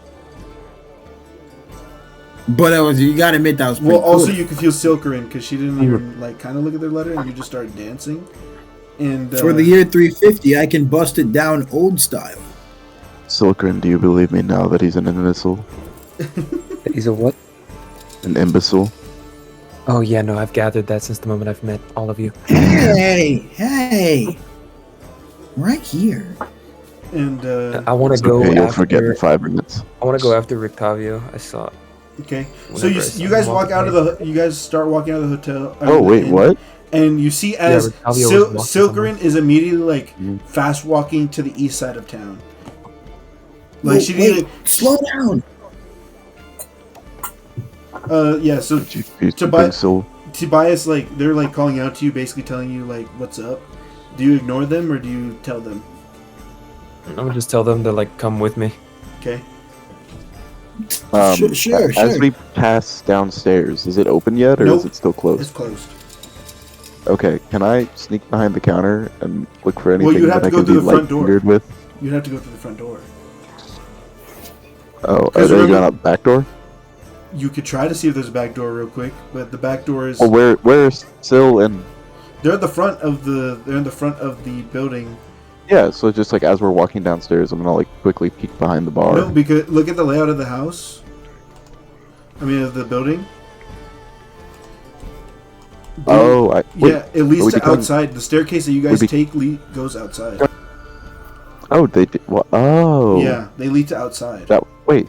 But you gotta admit that was pretty Well, also cool. you confused Silkerin because she didn't even like kind of look at their letter, and you just started dancing. And For the year 350, I can bust it down old style. Silkerin, do you believe me now that he's an imbecile? He's a what? An imbecile? Oh yeah, no, I've gathered that since the moment I've met all of you. Hey, right here. And I want It's to go okay, you'll forget after. in 5 minutes. I want to go after Rictavio. I saw. okay, so Whenever I saw you guys him walk out of walking the. You guys start walking out of the hotel. Oh, wait, inn, what? And you see as Rictavio was walking Silkerin is immediately like Mhm. fast walking to the east side of town. Like she Wait, didn't. slow down. Yeah. So You Tobias- so Tobias, like they're like calling out to you, basically telling you like what's up. Do you ignore them or do you tell them? I'm gonna just tell them to like come with me. Okay. Sure. As we pass downstairs, is it open yet, or Nope. is it still It's closed? closed. Okay, can I sneak behind the counter and look for anything you'd have that I to go can through be the front door. light-fingered with? You'd have to go through the front door. Oh, are 'Cause they remember- going out back door? You could try to see if there's a back door real quick, but the back door is. Well, where's Sil and... They're at the front of the. They're in the front of the building. Yeah, so just like as we're walking downstairs, I'm gonna like quickly peek behind the bar. No, because look at the layout of the house. I mean, of the building. Oh, wait, Yeah, it leads we to become- outside. The staircase that you guys we take goes outside. Oh, they did. What? Oh, Yeah, they lead to outside. That wait.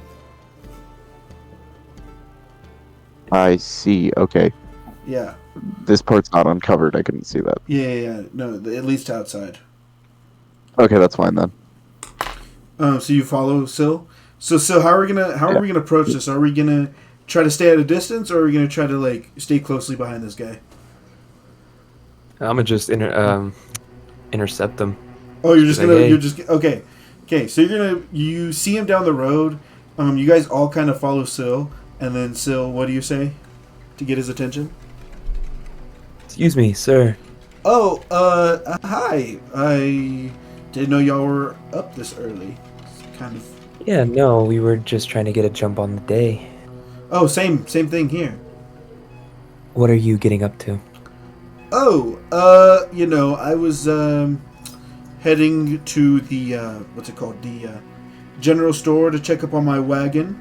I see. Okay, Yeah. this part's not uncovered. I couldn't see that. Yeah. No, it leads to outside. Okay, that's fine then. So you follow Sil. So Sil, how are we gonna approach this? Are we gonna try to stay at a distance, or are we gonna try to like stay closely behind this guy? I'm gonna just intercept them. Oh, you're just Like, gonna hey. you're just okay. So you see him down the road. You guys all kind of follow Sil, and then Sil, what do you say to get his attention? Excuse me, sir. Oh, hi. I didn't know y'all were up this early. It's kind of. Yeah, no, we were just trying to get a jump on the day. Oh, same thing here. What are you getting up to? Oh, I was heading to the what's it called? The general store to check up on my wagon.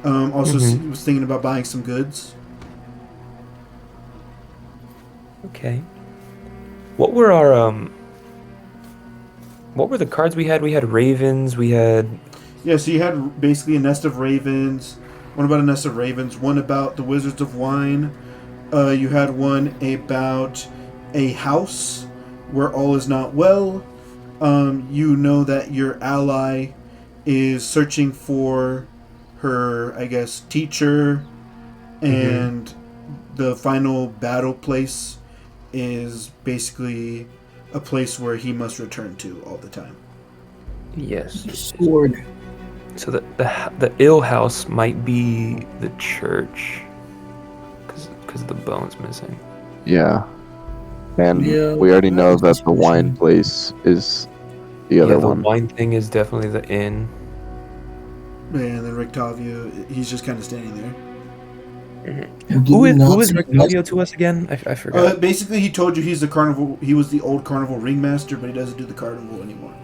Also was thinking about buying some goods. Okay. What were our What were the cards we had? We had ravens. We had. Yeah, so you had basically a nest of ravens. One about a nest of ravens. One about the Wizards of Wine. You had one about a house where all is not well. You know that your ally is searching for her, I guess, teacher, and the final battle place is basically a place where he must return to all the time. Yes. Sword. So the ill house might be the church, because the bone's missing. Yeah. And Yeah, we already that know is that the wine suspicion. place is the other The one. wine thing is definitely the inn. And then Rictavio, he's just kind of standing there. Did Who we is not see Rictavio to us again? I forgot. Basically, he told you he's the carnival. He was the old carnival ringmaster, but he doesn't do the carnival anymore.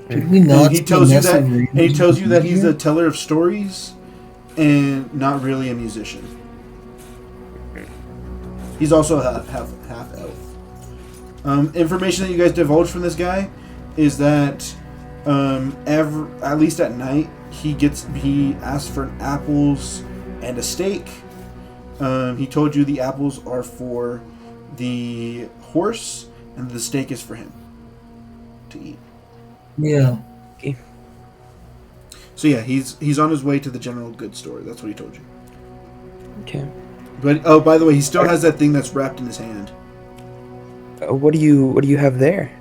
Did we And not he see tells you Nessa that, Reeves and he tells you that be he's here? a teller of stories, and not really a musician. He's also half elf. Information that you guys divulge from this guy is that at least at night he asks for apples and a steak. He told you the apples are for the horse and the steak is for him to eat. Yeah. Okay. So yeah, he's on his way to the general goods store. That's what he told you. Okay. But oh, by the way, he still has that thing that's wrapped in his hand. What do you have there?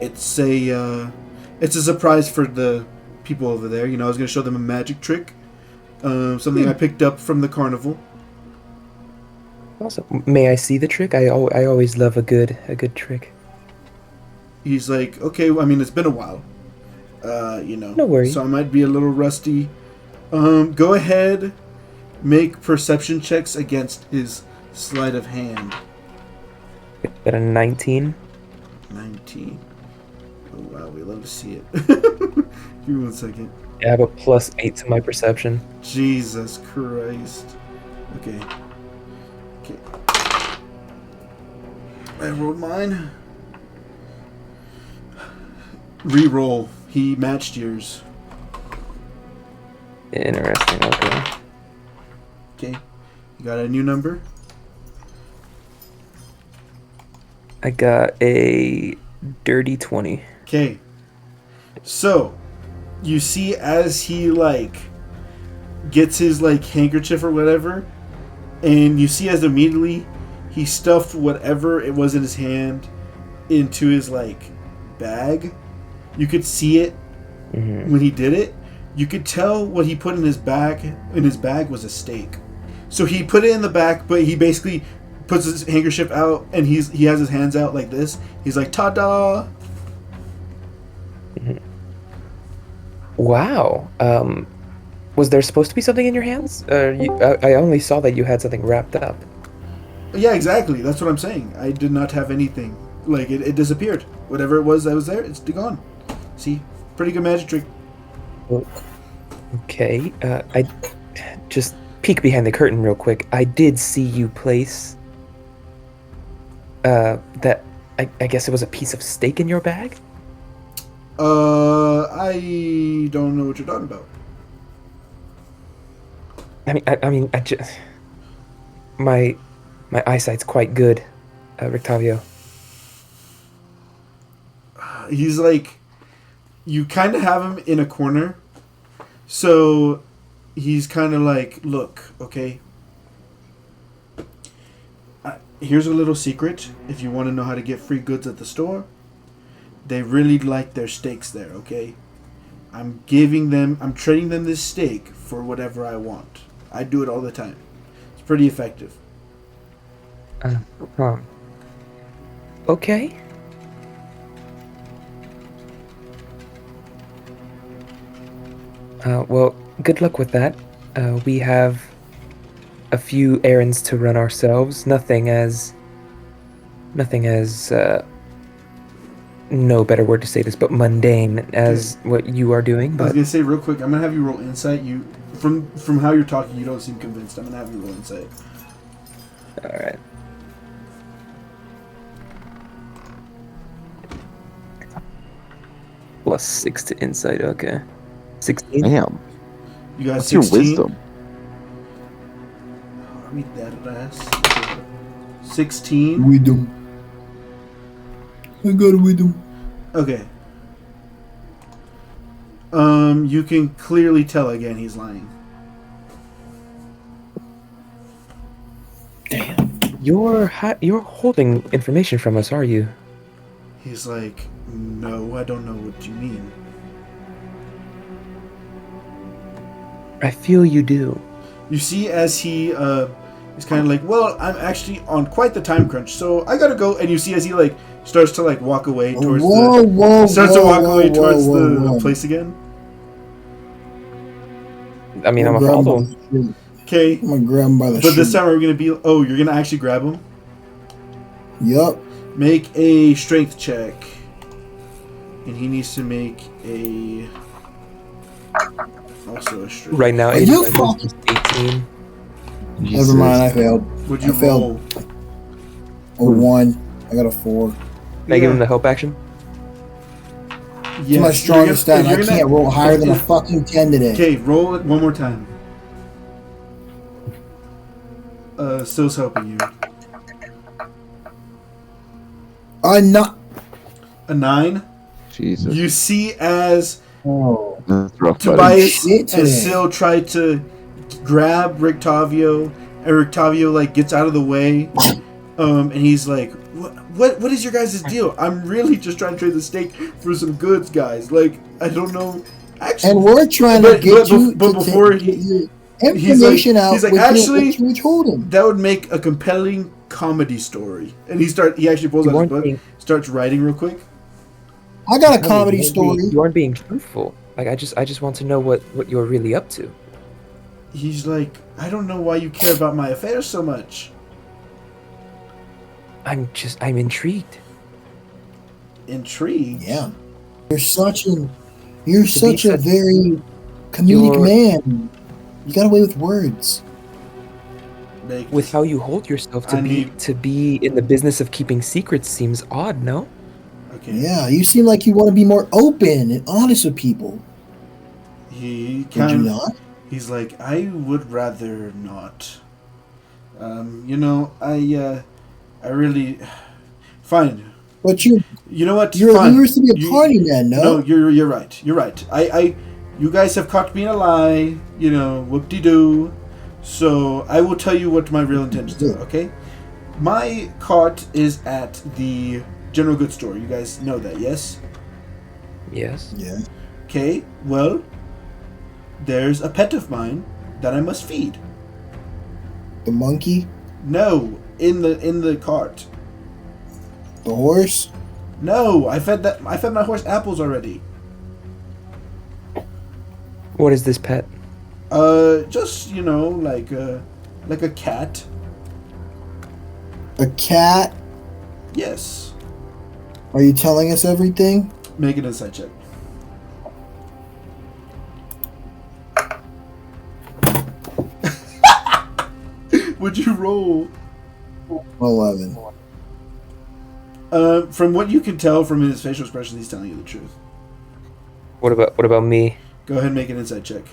It's a surprise for the people over there. I was gonna show them a magic trick, something I picked up from the carnival. Also, may I see the trick? I always love a good trick. He's like, okay, I mean, it's been a while, No worries. so I might be a little rusty. Go ahead, make perception checks against his sleight of hand. Got a 19. 19. Oh wow, we love to see it. Give me 1 second. I have a +8 to my perception. Jesus Christ. Okay. I rolled mine. Reroll. He matched yours. Interesting. Okay. Okay. You got a new number? I got a dirty 20. Okay. So, you see as he, gets his, handkerchief or whatever, and you see as immediately he stuffed whatever it was in his hand into his, bag. You could see it when he did it. You could tell what he put in his bag was a steak. So he put it in the back, but he basically puts his handkerchief out, and he has his hands out like this. He's like, ta-da! Wow. Was there supposed to be something in your hands? I only saw that you had something wrapped up. Yeah, exactly. That's what I'm saying. I did not have anything. It disappeared. Whatever it was that was there, it's gone. See? Pretty good magic trick. Okay. I just peek behind the curtain real quick. I did see you place that I guess it was a piece of steak in your bag? I don't know what you're talking about. I just my eyesight's quite good, Rictavio. He's you kind of have him in a corner, so he's kind of look, okay, here's a little secret. If you want to know how to get free goods at the store, they really like their steaks there, okay? I'm trading them this steak for whatever I want. I do it all the time. It's pretty effective. Okay. Well, good luck with that. We have a few errands to run ourselves. Nothing as no better word to say this, but mundane as what you are doing. I was But gonna say real quick, I'm gonna have you roll insight. You from how you're talking, you don't seem convinced. I'm gonna have you roll insight. all right. +6 to insight. Okay. 16. Damn. You got What's your 16. wisdom? Are we dead ass? 16. Wisdom. I got a wisdom. Okay. You can clearly tell again he's lying. Damn. You're holding information from us, are you? He's like, no, I don't know what you mean. I feel you do. You see as he is kind of like, well, I'm actually on quite the time crunch, so I gotta go. And you see as he like starts to like walk away towards the place again. I mean, I'm a Grab him by follow. the shoe. Okay, I'm gonna grab him by the shoe. but this time we're gonna be. Oh, you're gonna actually grab him. Yup. Make a strength check, and he needs to make also a strength. Right now, Are you 18. Never mind, I failed. Would you I failed. roll? A 1. I got a 4. Can I give him the help action? It's my strongest stat. I can't roll higher than a fucking 10 today. Okay, roll it one more time. Still's helping you. Not. A 9. Jesus. You see as Oh. That's rough, buddy. Tobias Shit and today. Sil try to grab Rictavio, and Rictavio like gets out of the way, and he's like, "What is your guys' deal? I'm really just trying to trade the steak for some goods, guys. Like, I don't know." Actually, And we're trying to get you but to before get he, your information out. he's like, with actually, what you told him. that would make a compelling comedy story. And he actually pulls out his book, starts writing real quick. I got a comedy story. You aren't being truthful. Like I just want to know what you're really up to. He's like, I don't know why you care about my affairs so much. I'm intrigued. Intrigued? Yeah. You're such a very comedic You're- man. You got away with words. Make With how you hold yourself to be in the business of keeping secrets seems odd, no? Okay. Yeah, you seem like you want to be more open and honest with people. He Would you kind of. not? He's like, I would rather not. I really. Fine. But you You know what? you Fine. used to be a party man, no? No, you're right. You're right. You guys have caught me in a lie. Whoop-de-doo. So I will tell you what my real intentions are. Okay. My cart is at the general goods store. You guys know that, yes? Yes. Yeah. Okay. Well, there's a pet of mine that I must feed. The monkey, No, in the cart. the horse. No, I fed my horse apples already. What is this pet? Just like a cat. A cat. Yes. Are you telling us everything? Make an insight check. Would you roll? 11. From what you can tell from his facial expression, he's telling you the truth. What about me? Go ahead and make an insight check.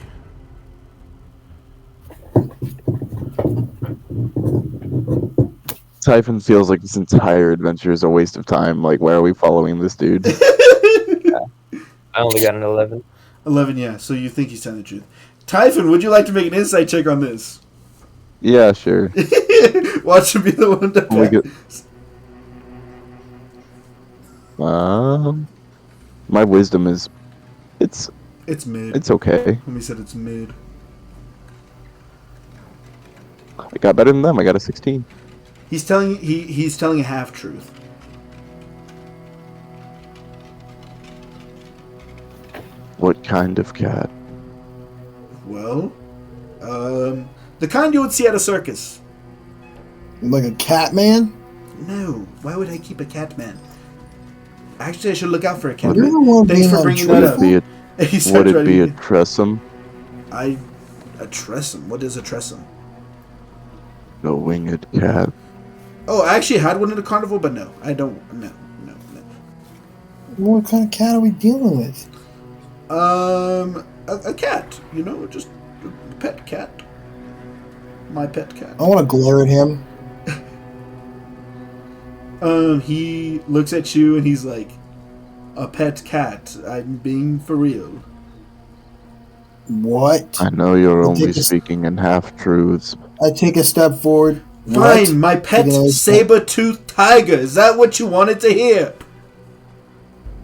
Typhon feels like this entire adventure is a waste of time. Like, why are we following this dude? I only got an 11. 11, yeah. So you think he's telling the truth. Typhon, would you like to make an insight check on this? Yeah, sure. Watch him be the one to We pass. get- my wisdom is, it's It's mid. okay. When we said it's mid. I got better than them. I got a 16. He's telling a half truth. What kind of cat? Well, the kind you would see at a circus. Like a cat man? No, why would I keep a cat man? Actually, I should look out for a cat You're man. the one Thanks being for bringing that up. Would it He be starts would it be a writing- tressum? A tressum. What is a tressum? A winged cat. Oh, I actually had one in a carnival, but no, I don't. No. What kind of cat are we dealing with? A cat. Just a pet cat. My pet cat. I want to glare at him. He looks at you and he's like, "A pet cat. I'm being for real." What? I know you're I only take a- speaking in half-truths. I take a step forward. Fine, What? my Take pet another step. saber-toothed tiger. Is that what you wanted to hear?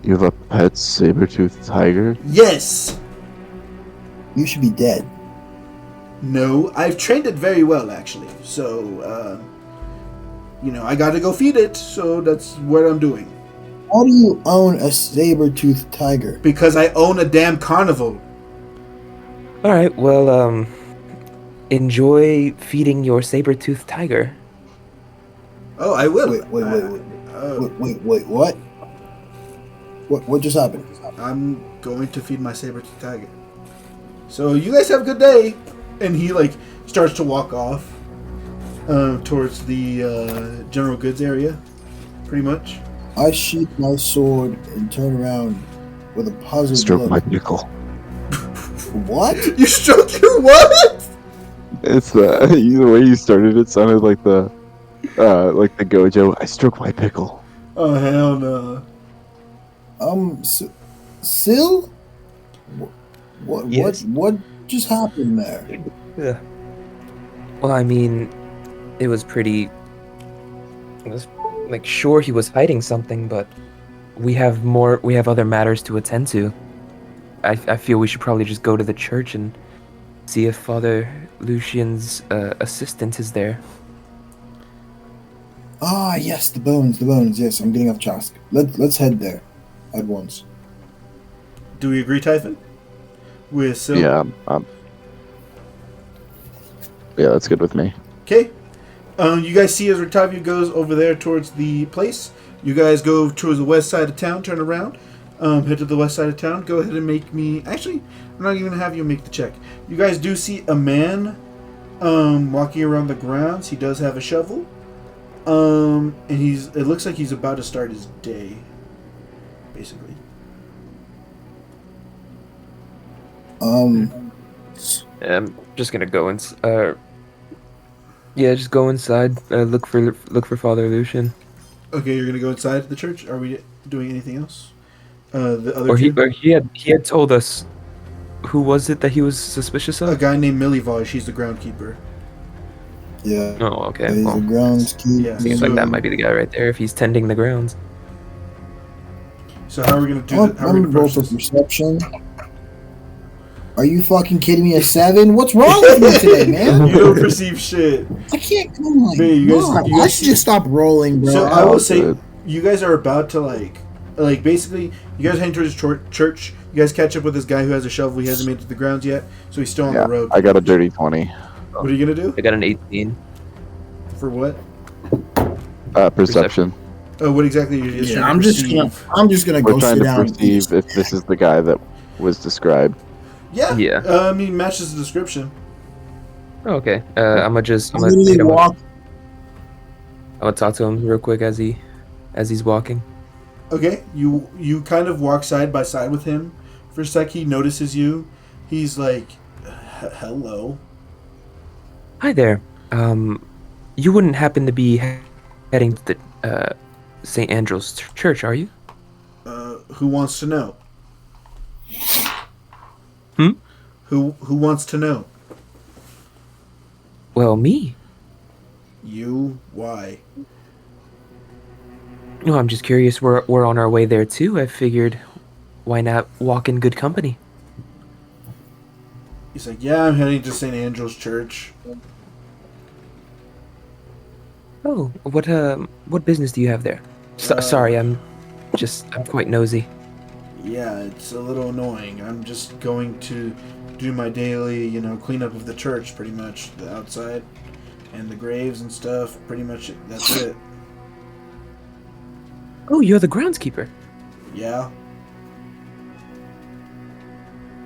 You have a pet saber-toothed tiger? Yes. You should be dead. No, I've trained it very well, actually. So, I gotta go feed it, so that's what I'm doing. How do you own a saber-toothed tiger? Because I own a damn carnival. All right. Well, enjoy feeding your saber-toothed tiger. Oh, I will. Wait, what? What just happened? I'm going to feed my saber-toothed tiger. So you guys have a good day. And he starts to walk off towards the general goods area, pretty much. I sheath my sword and turn around with a puzzled Stroke look. my pickle. What? You stroked your what? It's the way you started it sounded like the Gojo. I stroke my pickle. Oh hell no! Sil? What? Yes. What just happened there? Yeah. Well, I mean, it was pretty. It was sure he was hiding something, but we have other matters to attend to. I feel we should probably just go to the church and see if Father Lucian's assistant is there. Ah, yes, the bones. Yes, I'm getting off task. Let's head there at once. Do we agree, Typhon? With Sil? Yeah, yeah, that's good with me. Okay. You guys see as Octavio goes over there towards the place. You guys go towards the west side of town, turn around, head to the west side of town. Go ahead and make me... Actually, I'm not even going to have you make the check. You guys do see a man walking around the grounds. He does have a shovel. And it looks like he's about to start his day, basically. I'm just gonna go just go inside. Look for Father Lucian. Okay, you're gonna go inside the church. Are we doing anything else? The other Or two? he had told us. Who was it that he was suspicious A of? guy named Millivaj. He's the groundkeeper. Yeah. Oh, okay. He's Well, a groundskeeper. Yeah. seems like that might be the guy right there if he's tending the grounds. So how are we gonna do that? How are we I'm gonna gonna roll approach for this? perception. Are you fucking kidding me? A 7? What's wrong with me today, man? You don't perceive shit. I can't. Oh my Man, you guys- god! you guys I should just stop rolling, bro. So I will say, good. you guys are about to basically, you guys heading towards church. You guys catch up with this guy who has a shovel. He hasn't made it to the grounds yet, so he's still on Yeah, the road. I got a dirty 20. What are you gonna do? I got an 18. For what? Perception. Oh, what exactly are you just Yeah, trying I'm to just perceive? gonna We're go trying sit to down. and eat. perceive if this is the guy that was described. Yeah. Yeah. I mean, matches the description. Oh, okay. I'm I gonna literally walk. I'm gonna talk to him real quick as he's walking. Okay, you kind of walk side by side with him. For a sec, he notices you. He's like, "Hello." Hi there. You wouldn't happen to be heading to the St. Andrew's Church, are you? Who wants to know? Hmm? Who wants to know? Well, me. You? Why? No, I'm just curious. We're on our way there too. I figured, why not walk in good company? He's like, "Yeah, I'm heading to St. Andrew's Church." Oh, what business do you have there? Sorry, I'm quite nosy. Yeah, it's a little annoying. I'm just going to do my daily, cleanup of the church, pretty much. The outside and the graves and stuff. Pretty much, that's it. Oh, you're the groundskeeper. Yeah.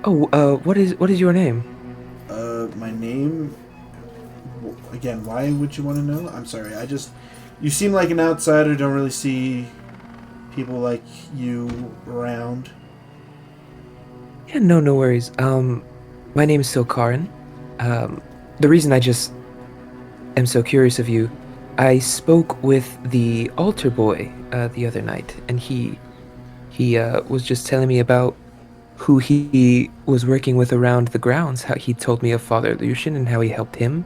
Oh, what is your name? My name. Again, why would you want to know? I'm sorry. You seem like an outsider. Don't really see people like you around. Yeah, no worries. My name is Silkarin. The reason I just am so curious of you, I spoke with the altar boy the other night, and he was just telling me about who he was working with around the grounds. How he told me of Father Lucian and how he helped him,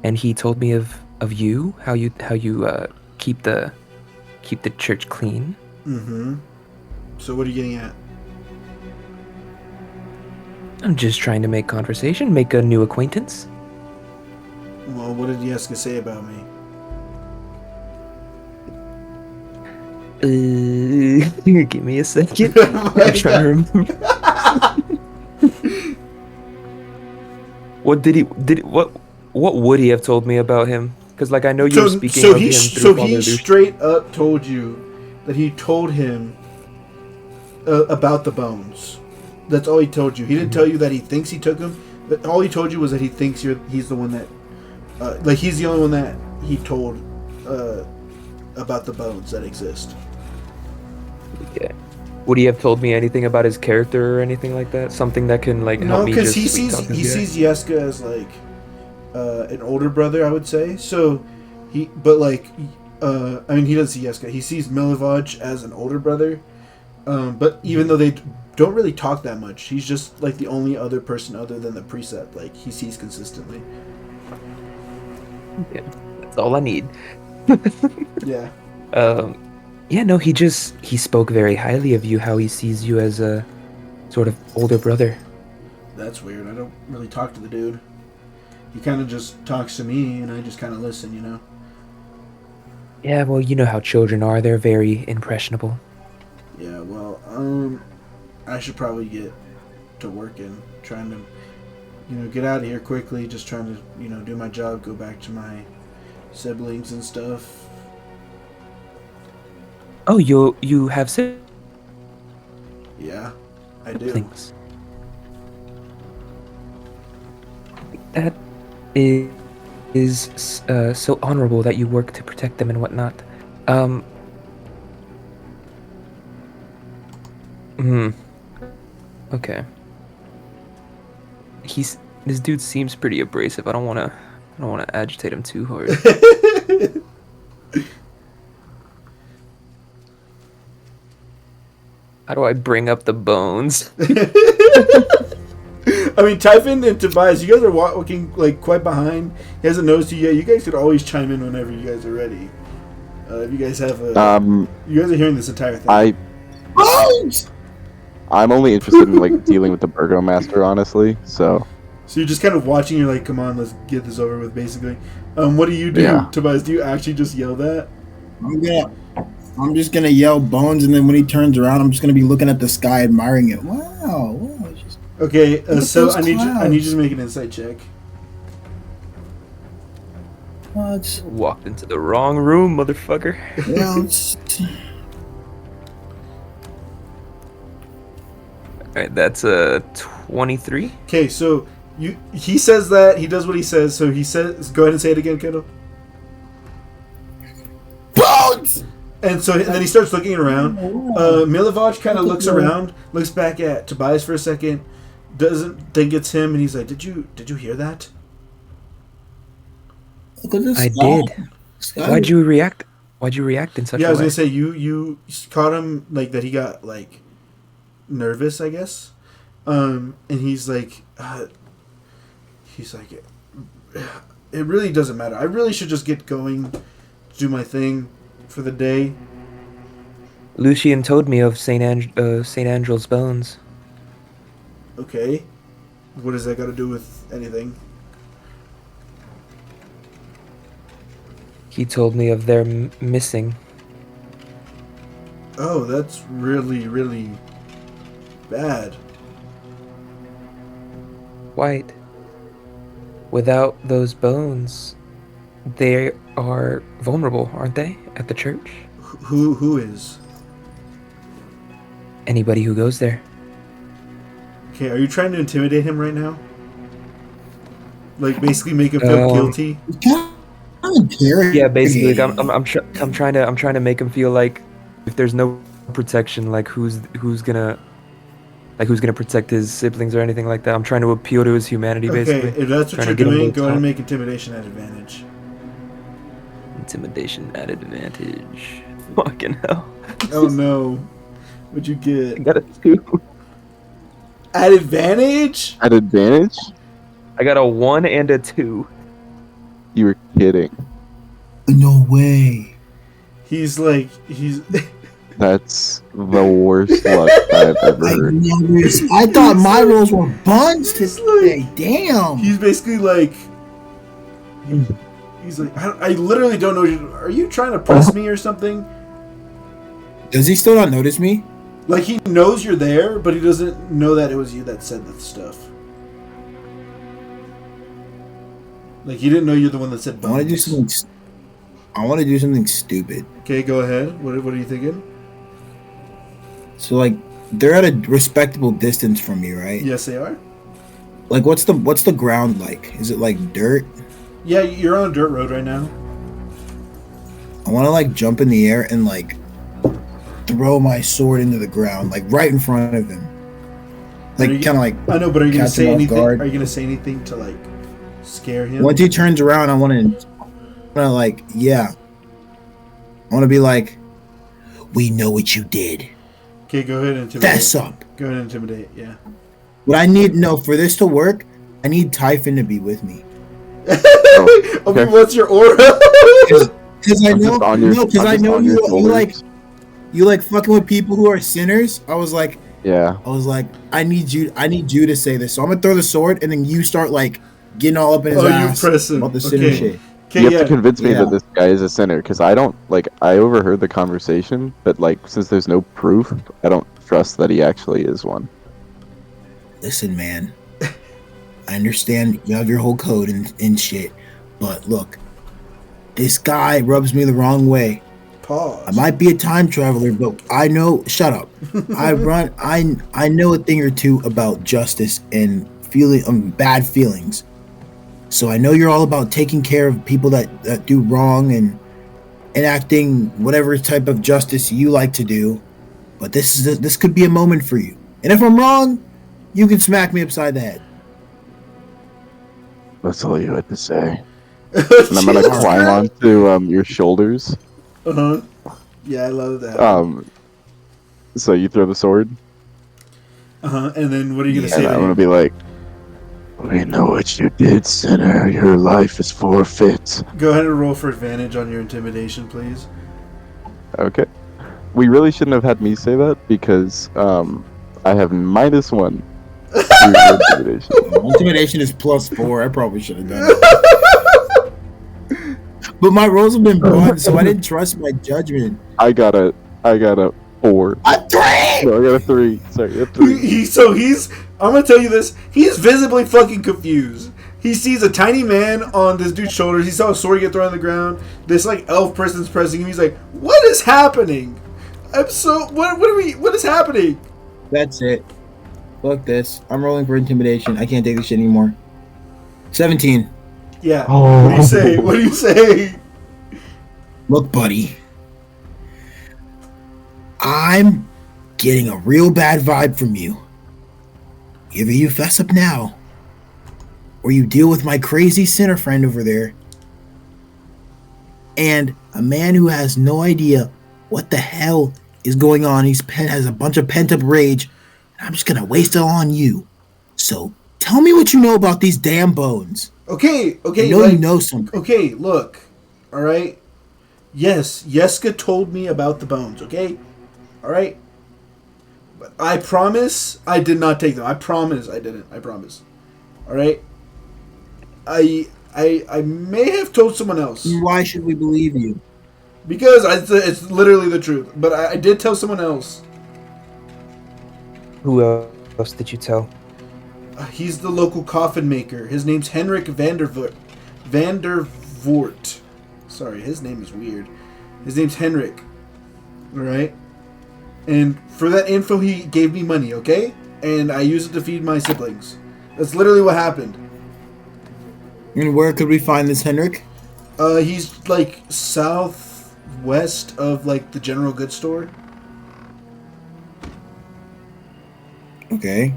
and he told me of you, how you keep the church clean. Mm-hmm. So what are you getting at? I'm just trying to make conversation, make a new acquaintance. Well, what did Yeska say about me? Give me a second. I'm trying to remember. What would he have told me about him? Because like I know you're speaking of him through Father Lucian. Straight up told you that he told him about the bones. That's all he told you. He didn't tell you that he thinks he took them. But all he told you was that he thinks he's the one that, like he's the only one that he told about the bones that exist. Yeah. Would he have told me anything about his character or anything like that? Something that can like help me just he sees Yeska as like an older brother, I would say. So he doesn't see Yeska. He sees Milivaj as an older brother. But even though they don't really talk that much, he's just like the only other person other than the precept like he sees consistently. Yeah, that's all I need. Yeah. Yeah, no, he spoke very highly of you, how he sees you as a sort of older brother. That's weird. I don't really talk to the dude. He kind of just talks to me, and I just kind of listen, you know? Yeah, well, you know how children are. They're very impressionable. Yeah, well, I should probably get to working, trying to, get out of here quickly, just trying to, do my job, go back to my siblings and stuff. Oh, you have siblings? Yeah, I do. That is so honorable that you work to protect them and whatnot. Okay. This dude seems pretty abrasive. I don't wanna agitate him too hard. How do I bring up the bones? I mean, Typhon and Tobias, you guys are walking like quite behind. He hasn't noticed you yet. You guys could always chime in whenever you guys are ready. If you guys have you guys are hearing this entire thing. I'm only interested in like dealing with the Burgomaster, honestly. So you're just kind of watching. You're like, come on, let's get this over with. Basically, what do you do, Yeah. Tobias? Do you actually just yell that? I'm just gonna yell bones, and then when he turns around, I'm just gonna be looking at the sky, admiring it. Wow. Just, okay, so I need you to make an insight check. what? Walked into the wrong room, motherfucker. Yeah, Alright, that's a 23. Okay, so he says that, he does what he says, so he says, go ahead and say it again, kiddo. bones. And then he starts looking around. Milivaj kind of looks around, looks back at Tobias for a second, doesn't think it's him, and he's like, "Did you hear that?" Look at this I sky. did. Why'd you react in such a way? Yeah, I was gonna say you caught him like that. He got like nervous, I guess. And he's like, it really doesn't matter. I really should just get going, do my thing for the day. Lucian told me of Saint Angel's bones. Okay, what does that got to do with anything? He told me of their missing. Oh, that's really, really bad. White. Without those bones, they are vulnerable, aren't they? At the church? Who is? Anybody who goes there. Okay, are you trying to intimidate him right now? Like basically make him feel guilty? Yeah, basically, like, I'm trying to make him feel like if there's no protection, like who's gonna protect his siblings or anything like that. I'm trying to appeal to his humanity, basically. Okay, if that's what you're doing, go ahead and make intimidation at advantage. Intimidation at advantage. Fucking hell. Oh no. What'd you get? I got a 2. At advantage? At advantage? I got a 1 and a 2. You were kidding. No way. He's That's the worst luck I've ever heard. I thought my rolls were buns He's today. Damn. he's basically like, he's like, I literally don't know. Are you trying to press me or something? Does he still not notice me? Like, he knows you're there, but he doesn't know that it was you that said that stuff. Like, he didn't know you're the one that said I want to do bones. something. I want to do something stupid. Okay, go ahead. What are you thinking? So like, they're at a respectable distance from me, right? Yes, they are. Like, what's the ground like? Is it like dirt? Yeah, you're on a dirt road right now. I want to like jump in the air and like throw my sword into the ground, like right in front of him. Like kind of like. I know, but are you gonna catch say him off anything? guard. Are you gonna say anything to like scare him? Once he turns around, I want to like, yeah. I want to be like, we know what you did. Okay, go ahead and intimidate. Fess up. Go ahead and intimidate. Yeah. What I need, for this to work, I need Typhon to be with me. I mean, what's your aura? Because I know, because I know you like fucking with people who are sinners. I was like, I need you to say this. So I'm gonna throw the sword, and then you start like getting all up in his ass about the sinner shit. You have to convince me that this guy is a sinner, because I don't, like, I overheard the conversation, but, like, since there's no proof, I don't trust that he actually is one. Listen, man. I understand you have your whole code and shit, but look, this guy rubs me the wrong way. Pause. I might be a time traveler, but I know, shut up. I know a thing or two about justice and bad feelings. So I know you're all about taking care of people that do wrong and enacting whatever type of justice you like to do. But this could be a moment for you. And if I'm wrong, you can smack me upside the head. That's all you had to say. And I'm gonna climb onto your shoulders. Uh-huh. Yeah, I love that. So you throw the sword? Uh-huh. And then what are you gonna say? And I'm gonna be like, we know what you did, sinner. Your life is forfeit. Go ahead and roll for advantage on your intimidation, please. Okay. We really shouldn't have had me say that, because I have -1 to your intimidation. Intimidation is +4. I probably should have done it. But my rolls have been bugged, so I didn't trust my judgment. I got a 4. A 3! No, I got a 3. Sorry, a 3. I'm gonna tell you this, he's visibly fucking confused. He sees a tiny man on this dude's shoulders. He saw a sword get thrown on the ground. This like elf person's pressing him. He's like, what is happening? What is happening? That's it. Fuck this. I'm rolling for intimidation. I can't take this shit anymore. 17. Yeah. What do you say? What do you say? Look, buddy. I'm getting a real bad vibe from you. Either you fess up now, or you deal with my crazy sinner friend over there, and a man who has no idea what the hell is going on. Has a bunch of pent-up rage, and I'm just gonna waste it all on you. So tell me what you know about these damn bones. Okay. I know you know something. Okay, look. All right. Yes, Yeska told me about the bones. Okay. All right. But I promise I did not take them. I promise I didn't. I promise. All right. I may have told someone else. Why should we believe you? Because it's literally the truth. But I did tell someone else. Who else did you tell? He's the local coffin maker. His name's Henrik Vandervoort. Sorry, his name is weird. His name's Henrik. Alright? And for that info, he gave me money, okay? And I used it to feed my siblings. That's literally what happened. And where could we find this Henrik? He's like southwest of like the general goods store. Okay.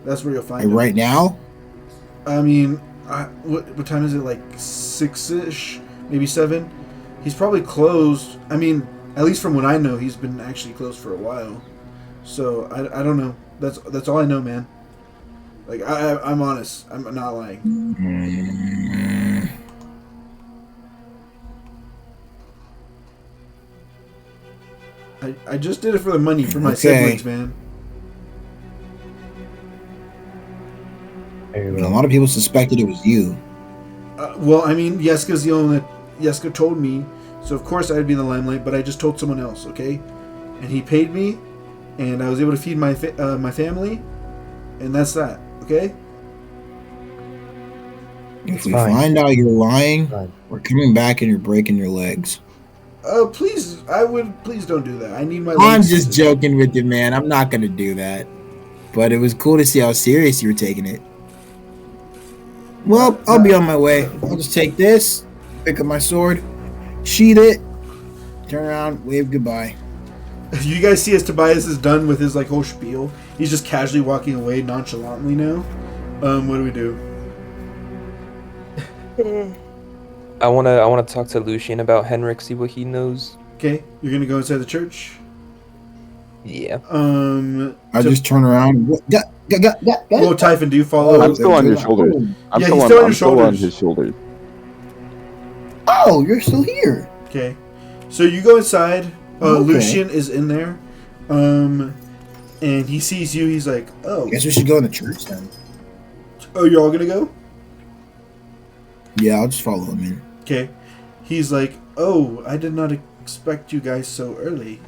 That's where you'll find him. Right now? I mean, what time is it? Like 6-ish? Maybe 7? He's probably closed. I mean, at least from what I know, he's been actually closed for a while. So, I don't know. That's all I know, man. Like I'm honest. I'm not lying. I just did it for the money for my siblings, man. And a lot of people suspected it was you. Well, I mean, Yeska's the only Yeska told me, so of course I'd be in the limelight. But I just told someone else, okay? And he paid me, and I was able to feed my my family, and that's that, okay? If we find out you're lying, we're coming back and you're breaking your legs. Please don't do that. I need my. I'm just joking with you, man. I'm not gonna do that. But it was cool to see how serious you were taking it. Well, I'll be on my way. I'll just take this, pick up my sword, sheath it, turn around, wave goodbye. You guys see as Tobias is done with his like whole spiel, he's just casually walking away nonchalantly now. What do we do? I wanna talk to Lucian about Henrik, see what he knows. Okay, you're gonna go inside the church. Yeah. I just turn around. Well, Typhon, do you follow? I'm still on your shoulders. I'm still on his shoulders. Oh, you're still here. Okay, so you go inside. Okay. Lucian is in there, and he sees you. He's like, "Oh, Guess we should go in the church then." Oh, you're all gonna go? Yeah, I'll just follow him in. Okay. He's like, "Oh, I did not expect you guys so early."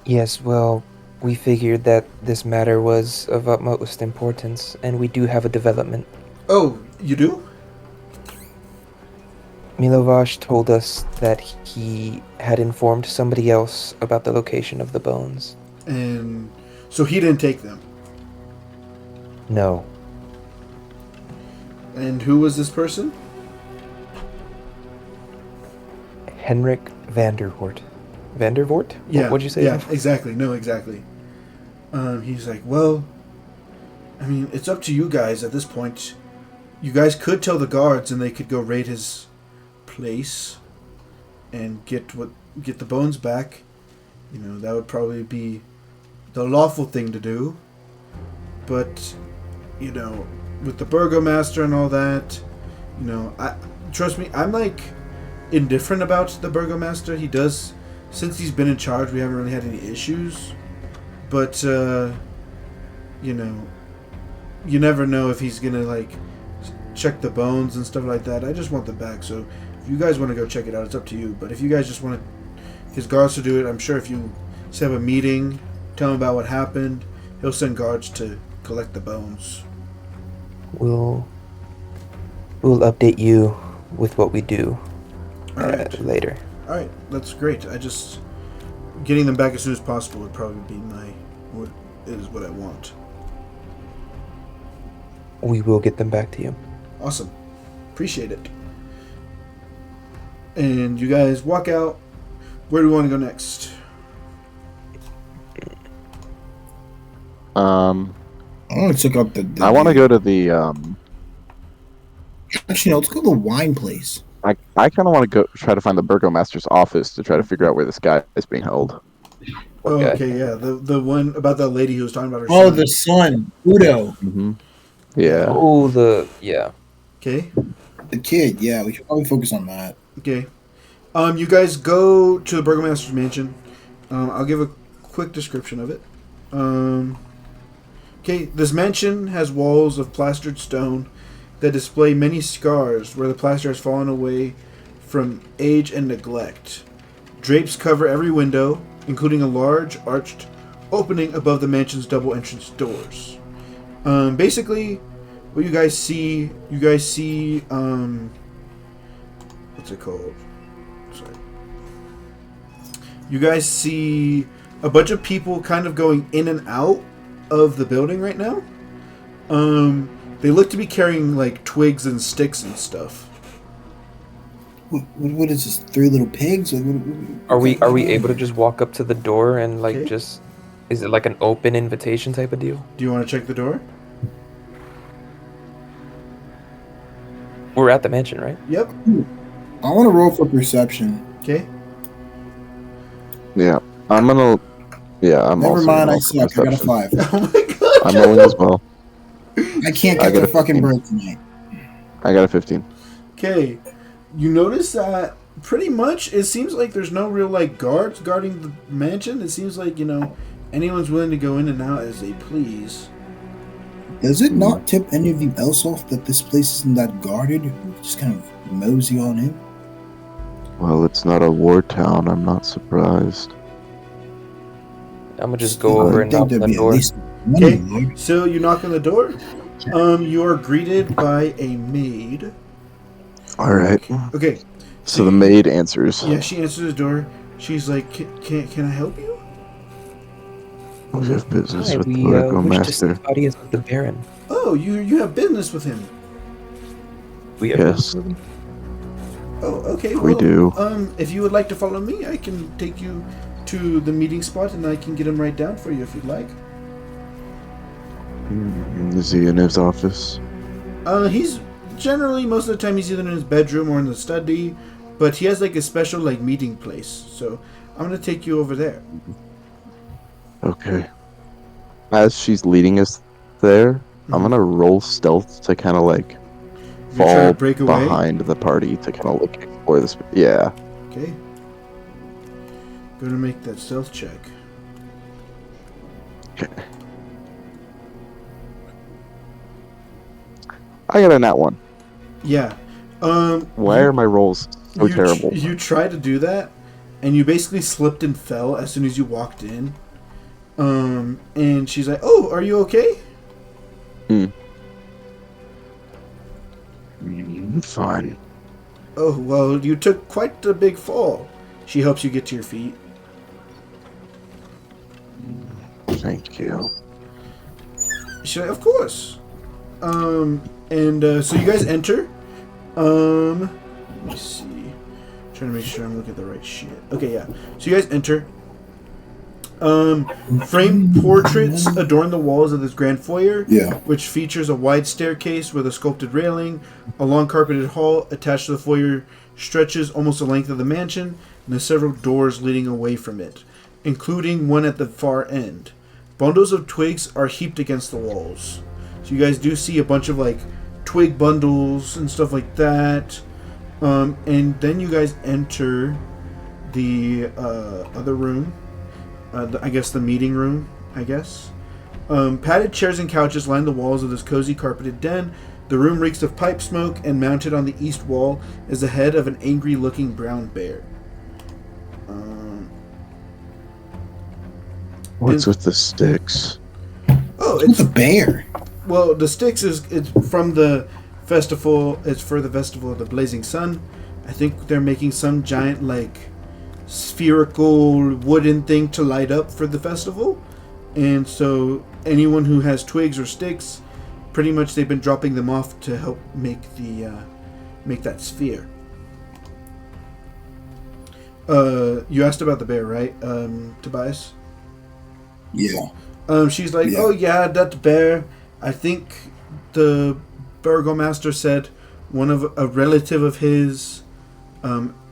Yes, well, we figured that this matter was of utmost importance, and we do have a development. Oh, you do? Milovash told us that he had informed somebody else about the location of the bones. And so he didn't take them? No. And who was this person? Henrik Vandervoort. Vandervoort? Yeah. What'd you say? Yeah, exactly. No, exactly. He's like, well, I mean, it's up to you guys at this point. You guys could tell the guards and they could go raid his place and get the bones back. You know, that would probably be the lawful thing to do. But, you know, with the burgomaster and all that, you know, trust me, I'm like indifferent about the burgomaster. He does, since he's been in charge, we haven't really had any issues. But, you know, you never know if he's gonna like check the bones and stuff like that. I just want them back. So if you guys want to go check it out, it's up to you. But if you guys just want his guards to do it, I'm sure if you set up a meeting, tell him about what happened, he'll send guards to collect the bones. We'll update you with what we do later. All right, that's great. Getting them back as soon as possible would probably be what I want. We will get them back to you. Awesome. Appreciate it. And you guys walk out. Where do we want to go next? I want to check out the I want to go to the Actually, no, let's go to the wine place. I kind of want to go try to find the burgomaster's office to try to figure out where this guy is being held. Oh, okay, yeah, the one about the lady who was talking about her. Oh, son. the son, Udo. Mm-hmm. Yeah. Oh, yeah. Okay. The kid, yeah, we should probably focus on that. Okay. You guys go to the burgomaster's mansion. I'll give a quick description of it. Okay, this mansion has walls of plastered stone that display many scars where the plaster has fallen away from age and neglect. Drapes cover every window, including a large arched opening above the mansion's double entrance doors. Basically, what you guys see, what's it called? Sorry. You guys see a bunch of people kind of going in and out of the building right now. They look to be carrying like twigs and sticks and stuff. What is this? 3 little pigs? Are we able to just walk up to the door and like Okay. just? Is it like an open invitation type of deal? Do you want to check the door? We're at the mansion, right? Yep. I want to roll for perception. Okay. Yeah. I'm Never also mind, gonna I roll for suck. I got a perception. 5. Oh my god. I'm rolling as well. I can't I get got the a fucking 15. break tonight. I got a 15. Okay, you notice that pretty much it seems like there's no real like guards guarding the mansion. It seems like anyone's willing to go in and out as they please. Does it not tip any of you else off that this place isn't that guarded? We just kind of mosey on in? Well, it's not a war town. I'm not surprised. I'm gonna just go over and knock on the At door. least one Okay, lord. so you knock on the door. You are greeted by a maid. All right. Okay, So the maid answers. yeah, she answers the door. She's like, "Can I help you?" We have business Hi, with the we wish to burgomaster. seek audience with the Baron. Oh, you have business with him. We have Yes. business with him? Oh, okay. We Well, do. if you would like to follow me, I can take you to the meeting spot, and I can get him right down for you if you'd like. Is he in his office? He's generally most of the time he's either in his bedroom or in the study, but he has like a special like meeting place. So I'm gonna take you over there. Okay. As she's leading us there, I'm gonna roll stealth to kind of like You try to fall break away. behind the party to kind of look for this. Yeah. Okay. Gonna make that stealth check. Okay. I got a nat one. Yeah. Why are my rolls so terrible? You tried to do that, and you basically slipped and fell as soon as you walked in. And she's like, "Oh, are you okay?" Fine. Oh, well, you took quite a big fall. She helps you get to your feet. Thank you. She's like, "Of course." So you guys enter. Let me see. Trying to make sure I'm looking at the right shit. Okay, yeah. So you guys enter. Framed portraits adorn the walls of this grand foyer, which features a wide staircase with a sculpted railing. A long carpeted hall attached to the foyer stretches almost the length of the mansion, and there's several doors leading away from it, including one at the far end. Bundles of twigs are heaped against the walls. So you guys do see a bunch of like twig bundles and stuff like that. And then you guys enter the other room. I guess the meeting room, I guess. Padded chairs and couches line the walls of this cozy carpeted den. The room reeks of pipe smoke, and mounted on the east wall is the head of an angry-looking brown bear. What's with the sticks? Oh, It's a bear. well, the sticks it's from the festival. It's for the festival of the Blazing Sun. I think they're making some giant like spherical wooden thing to light up for the festival, and so anyone who has twigs or sticks, pretty much they've been dropping them off to help make that sphere. You asked about the bear, right, Tobias? Yeah. She's like, Yeah. "Oh yeah, that bear. I think the burgomaster said a relative of his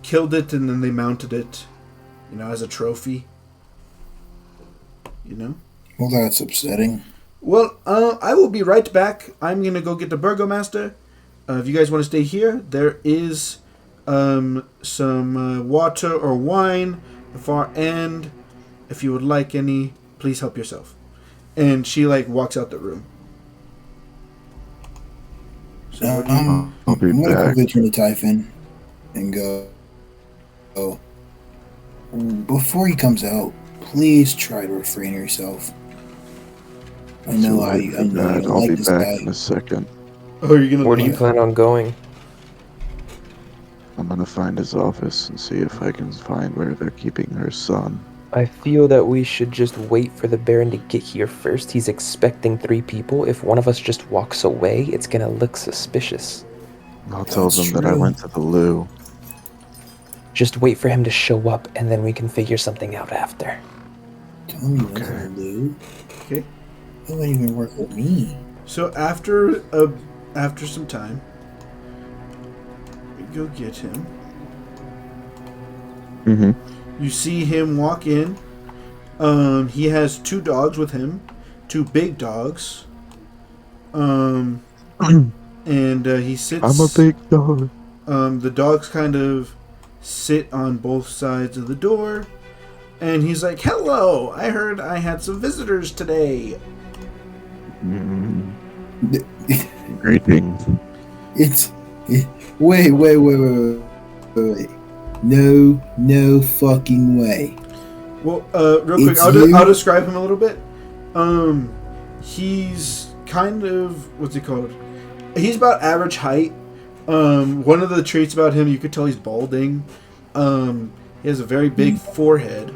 killed it, and then they mounted it, as a trophy. Well, that's upsetting. Well, I will be right back. I'm gonna go get the burgomaster. If you guys want to stay here, there is some water or wine at the far end. If you would like any, please help yourself." And she walks out the room. So I'll be I'm gonna back. quickly turn to Typhon and go. Oh, before he comes out, please try to refrain yourself. I know how you. I know you don't I'll like be this back guy. in a second. Oh, you're gonna. Where do you plan on going? I'm gonna find his office and see if I can find where they're keeping her son. I feel that we should just wait for the Baron to get here first. He's expecting 3 people. If one of us just walks away, it's gonna look suspicious. I'll tell That's them that I true. went to the loo. Just wait for him to show up, and then we can figure something out after. Tell me what's Okay. Lou. Okay. That wouldn't even work with me. So after some time, we go get him. Mm-hmm. You see him walk in. He has 2 dogs with him, two big dogs. And he sits. I'm a big dog. The dogs kind of sit on both sides of the door, and he's like, "Hello, I heard I had some visitors today." Greetings. Wait. No fucking way. Well, real quick, I'll describe him a little bit. He's kind of, what's he called? He's about average height. One of the traits about him, you could tell he's balding. He has a very big forehead.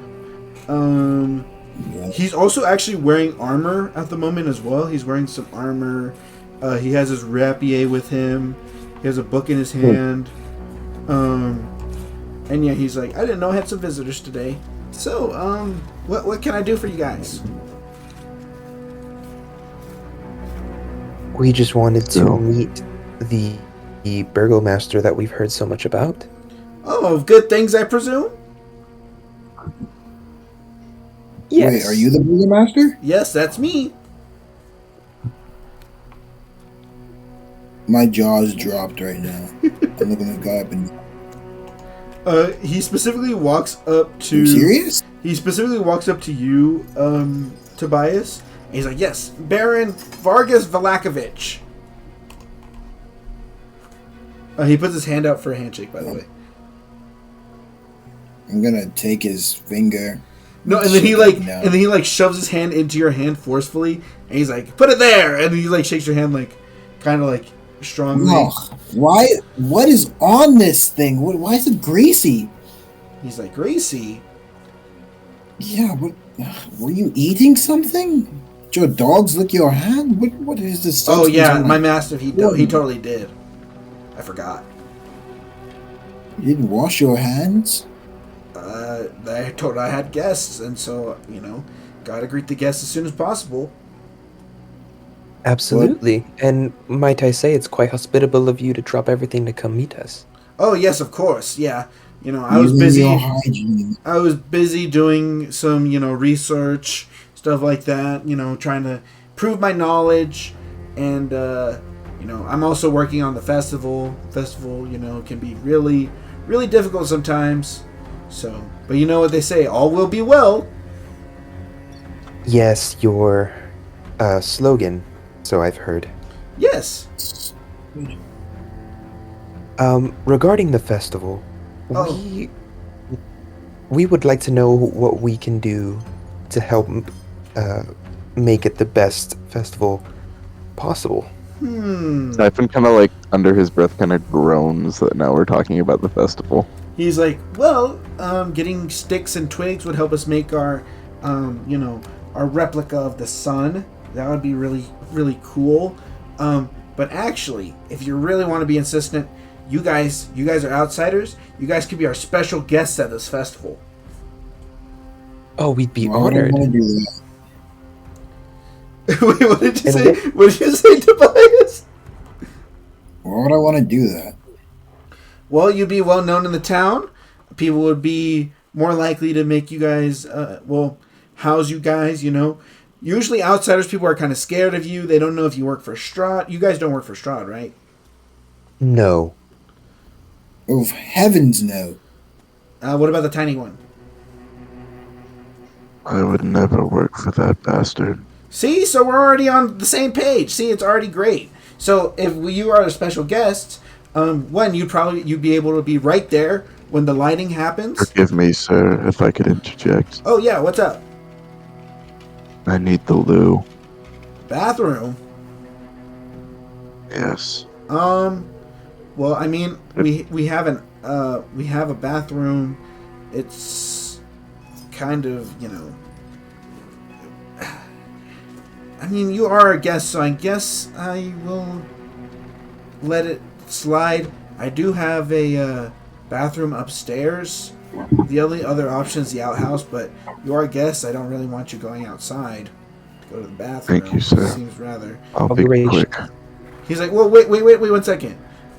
He's also actually wearing armor at the moment as well. He's wearing some armor. He has his rapier with him. He has a book in his hand. And yeah, he's like, I didn't know I had some visitors today. So, what can I do for you guys? We just wanted to meet the burgomaster that we've heard so much about. Oh, good things, I presume? Yes. Wait, are you the burgomaster? Yes, that's me. My jaw's dropped right now. I'm looking at the guy up and... He specifically walks up to... Are you serious? He specifically walks up to you, Tobias. And he's like, yes, Baron Vargas Valakovich. He puts his hand out for a handshake, by the way. I'm gonna take his finger. No, and then he shoves his hand into your hand forcefully, and he's like, put it there! And he shakes your hand kind of strongly. Ugh, why? What is on this thing? Why is it greasy? He's like, greasy? Yeah, what? Were you eating something? Did your dogs lick your hand? What is this? Oh yeah, my master, he totally did. I forgot. You didn't wash your hands? I told I had guests, and so, gotta greet the guests as soon as possible. Absolutely. What? And might I say, it's quite hospitable of you to drop everything to come meet us. Oh, yes, of course, yeah. I was busy doing some, research, stuff like that, trying to prove my knowledge, and, I'm also working on the festival. Festival, can be really, really difficult sometimes. So, but you know what they say, all will be well. Yes, your slogan, so I've heard. Yes. Regarding the festival, we would like to know what we can do to help make it the best festival possible. Siphon kind of under his breath kind of groans that now we're talking about the festival. He's like, well, getting sticks and twigs would help us make our, our replica of the sun. That would be really, really cool. But actually, if you really want to be insistent, you guys are outsiders. You guys could be our special guests at this festival. Oh, we'd be honored. Wait, what did you say? What did you say, Tobias? Why would I want to do that? Well, you'd be well known in the town. People would be more likely to make you guys, house you guys, Usually outsiders, people are kind of scared of you. They don't know if you work for Strahd. You guys don't work for Strahd, right? No. Oh, heavens no. What about the tiny one? I would never work for that bastard. See? So we're already on the same page. See, it's already great. So if you are a special guest, you'd be able to be right there when the lighting happens. Forgive me, sir, if I could interject. Oh, yeah, what's up? I need the loo. Bathroom? Yes. Well, I mean, we have a bathroom. It's kind of, I mean, you are a guest, so I guess I will let it slide. I do have a bathroom upstairs. The only other option is the outhouse, but you are a guest. I don't really want you going outside to go to the bathroom. Thank you, sir. It seems rather. I'll be quick. He's like, well, wait 1 second.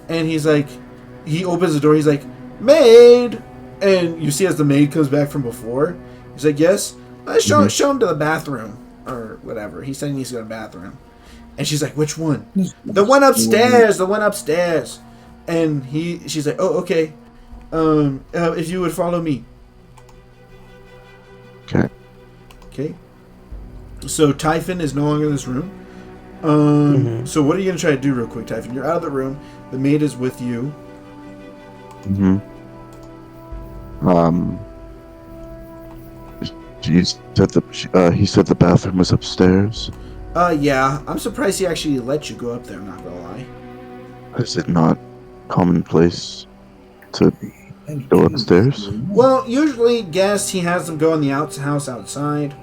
And he's like, he opens the door. He's like, maid. And you see as the maid comes back from before, he's like, yes, show him to the bathroom. Or whatever. He said he needs to go to the bathroom. And she's like, which one? The one upstairs. The one upstairs. And she's like, oh, okay. If you would follow me. Okay. Okay. So Typhon is no longer in this room. So what are you going to try to do real quick, Typhon? You're out of the room. The maid is with you. He said the bathroom was upstairs. Yeah. I'm surprised he actually let you go up there, I'm not gonna lie. Is it not commonplace to go upstairs? Well, usually, guests, he has them go in the house outside.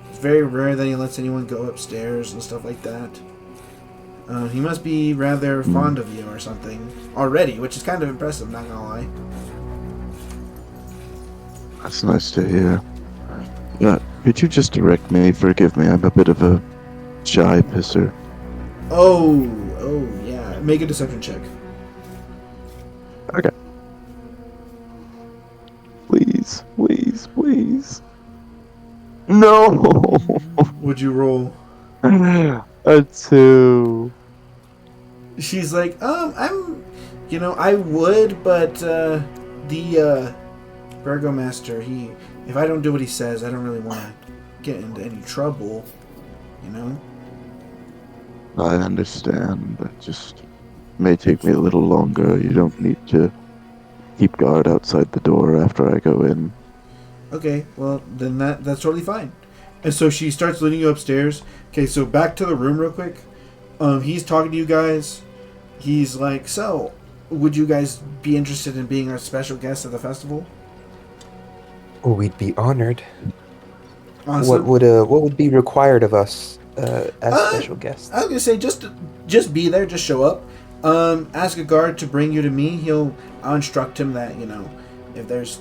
It's very rare that he lets anyone go upstairs and stuff like that. He must be rather fond of you or something already, which is kind of impressive, not gonna lie. That's nice to hear. Yeah, could you just direct me? Forgive me, I'm a bit of a shy pisser. Oh, yeah. Make a deception check. Okay. Please, please, please. No! Would you roll? A 2. She's like, I would, but, the Burgomaster, if I don't do what he says, I don't really want to get into any trouble, you know? I understand. It just may take me a little longer. You don't need to keep guard outside the door after I go in. Okay, well, then that's totally fine. And so she starts leading you upstairs. Okay, so back to the room real quick. He's talking to you guys. He's like, so, would you guys be interested in being our special guests at the festival? Oh, we'd be honored. Awesome. What would be required of us as special guests? I was gonna say just be there, just show up. Ask a guard to bring you to me. I'll instruct him that if there's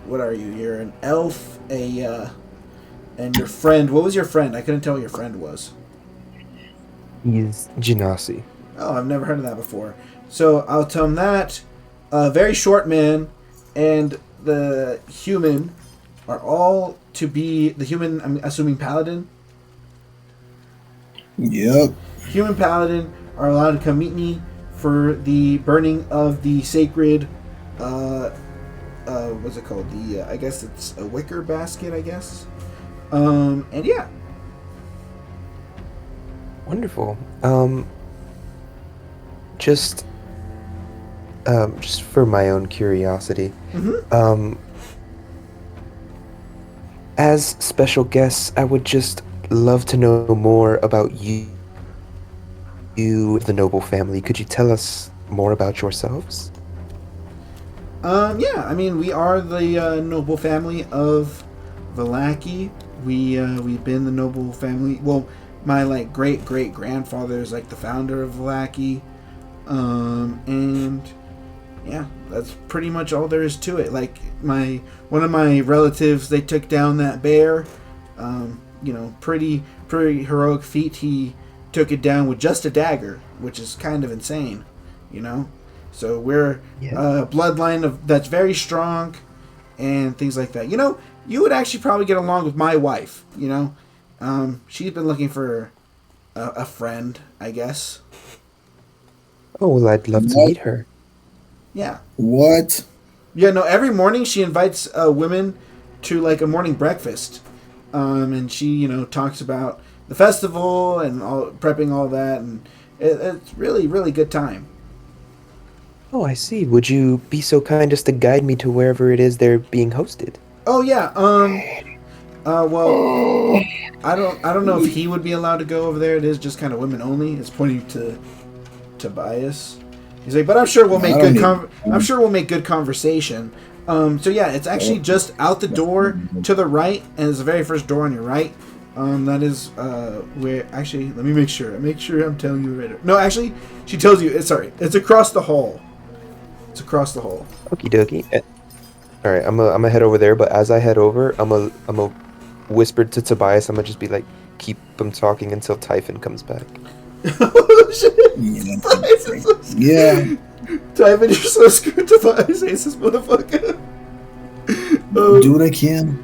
what are you? You're an elf, and your friend. What was your friend? I couldn't tell what your friend was. He's Genasi. Oh, I've never heard of that before. So I'll tell him that. A very short man and the human are all to be the human. I'm assuming paladin. Yep. Human paladin are allowed to come meet me for the burning of the sacred. What's it called? I guess it's a wicker basket. I guess. And yeah. Wonderful. Just for my own curiosity, as special guests, I would just love to know more about you, the noble family. Could you tell us more about yourselves? Yeah, I mean, we are the noble family of Vallaki. We've been the noble family. Well, my great grandfather is the founder of Vallaki, and yeah, that's pretty much all there is to it. One of my relatives, they took down that bear. Pretty heroic feat. He took it down with just a dagger, which is kind of insane, So we're a bloodline that's very strong, and things like that. You would actually probably get along with my wife. She's been looking for a friend, I guess. Oh, well, I'd love to meet her. Yeah. What? Yeah, no, every morning she invites women to a morning breakfast. And she, talks about the festival and prepping all that, and it's really, really good time. Oh, I see. Would you be so kind as to guide me to wherever it is they're being hosted? Oh yeah. Well, I don't know if he would be allowed to go over there. It is just kind of women only. It's pointing to Tobias. He's like, but I'm sure we'll make I'm sure we'll make good conversation. So yeah, it's actually just out the door to the right, and it's the very first door on your right. That is where actually let me make sure I'm telling you right. No, actually, she tells you. It's across the hall. It's across the hall. Okie dokie. All right, I'm gonna head over there. But as I head over, I'm a whisper to Tobias. I'm gonna just be like, keep him talking until Typhon comes back. Oh shit! Yeah. Typhon, you're so screwed. Tobias hates this motherfucker. Do what I can.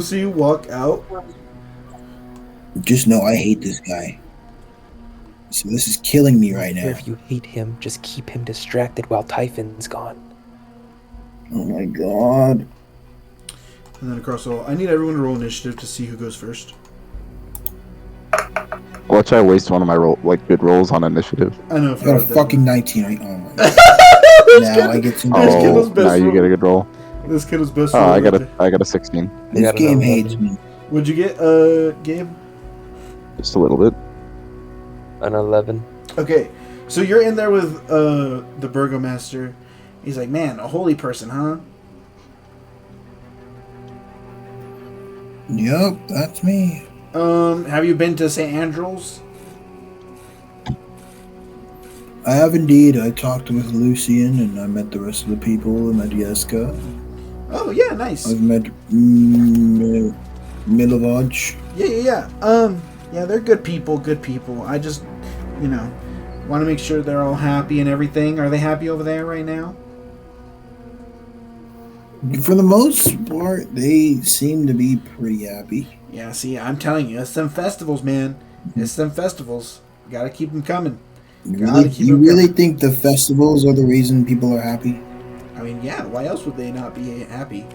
So you walk out. Just know I hate this guy. So this is killing me right now. If you hate him, just keep him distracted while Typhon's gone. Oh my god. And then across all, I need everyone to roll initiative to see who goes first. Watch I waste one of my good rolls on initiative. I know. I got a fucking 19. Oh my god. Now I get some. Now you get a good roll. This kid was best. Oh, I got a 16. This game hates me. What'd you get, Gabe? Just a little bit. An 11. Okay, so you're in there with the burgomaster. He's like, man, a holy person, huh? Yup, that's me. Have you been to St. Andrew's? I have indeed. I talked with Lucian and I met the rest of the people. I met Yeska. Oh, yeah, nice. I've met Milovaj. Yeah. Yeah, they're good people. I just, want to make sure they're all happy and everything. Are they happy over there right now? For the most part, they seem to be pretty happy. Yeah, see, I'm telling you, it's them festivals, man. It's them festivals. Gotta keep them coming. You really think the festivals are the reason people are happy? I mean, yeah, why else would they not be happy?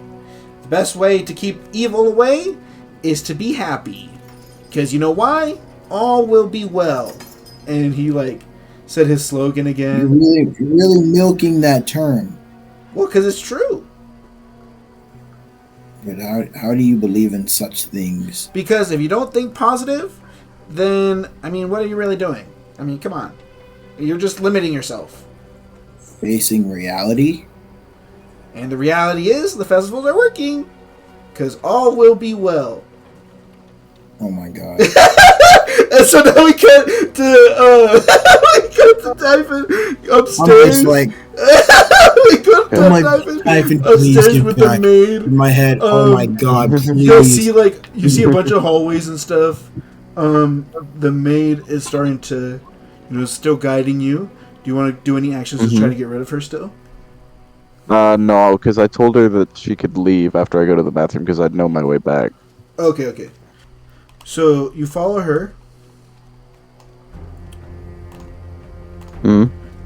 The best way to keep evil away is to be happy. Because you know why? All will be well. And he, said his slogan again. You're really milking that term. Well, because it's true. But how do you believe in such things? Because if you don't think positive, then, what are you really doing? Come on. You're just limiting yourself. Facing reality? And the reality is, the festivals are working. Because all will be well. Oh my god. And so now we cut to Typhon upstairs. I'm just we cut to Typhon, upstairs with the maid. In my head, oh my god, please. You see a bunch of hallways and stuff. The maid is starting to, still guiding you. Do you want to do any actions to try to get rid of her still? No, because I told her that she could leave after I go to the bathroom because I'd know my way back. Okay. So you follow her.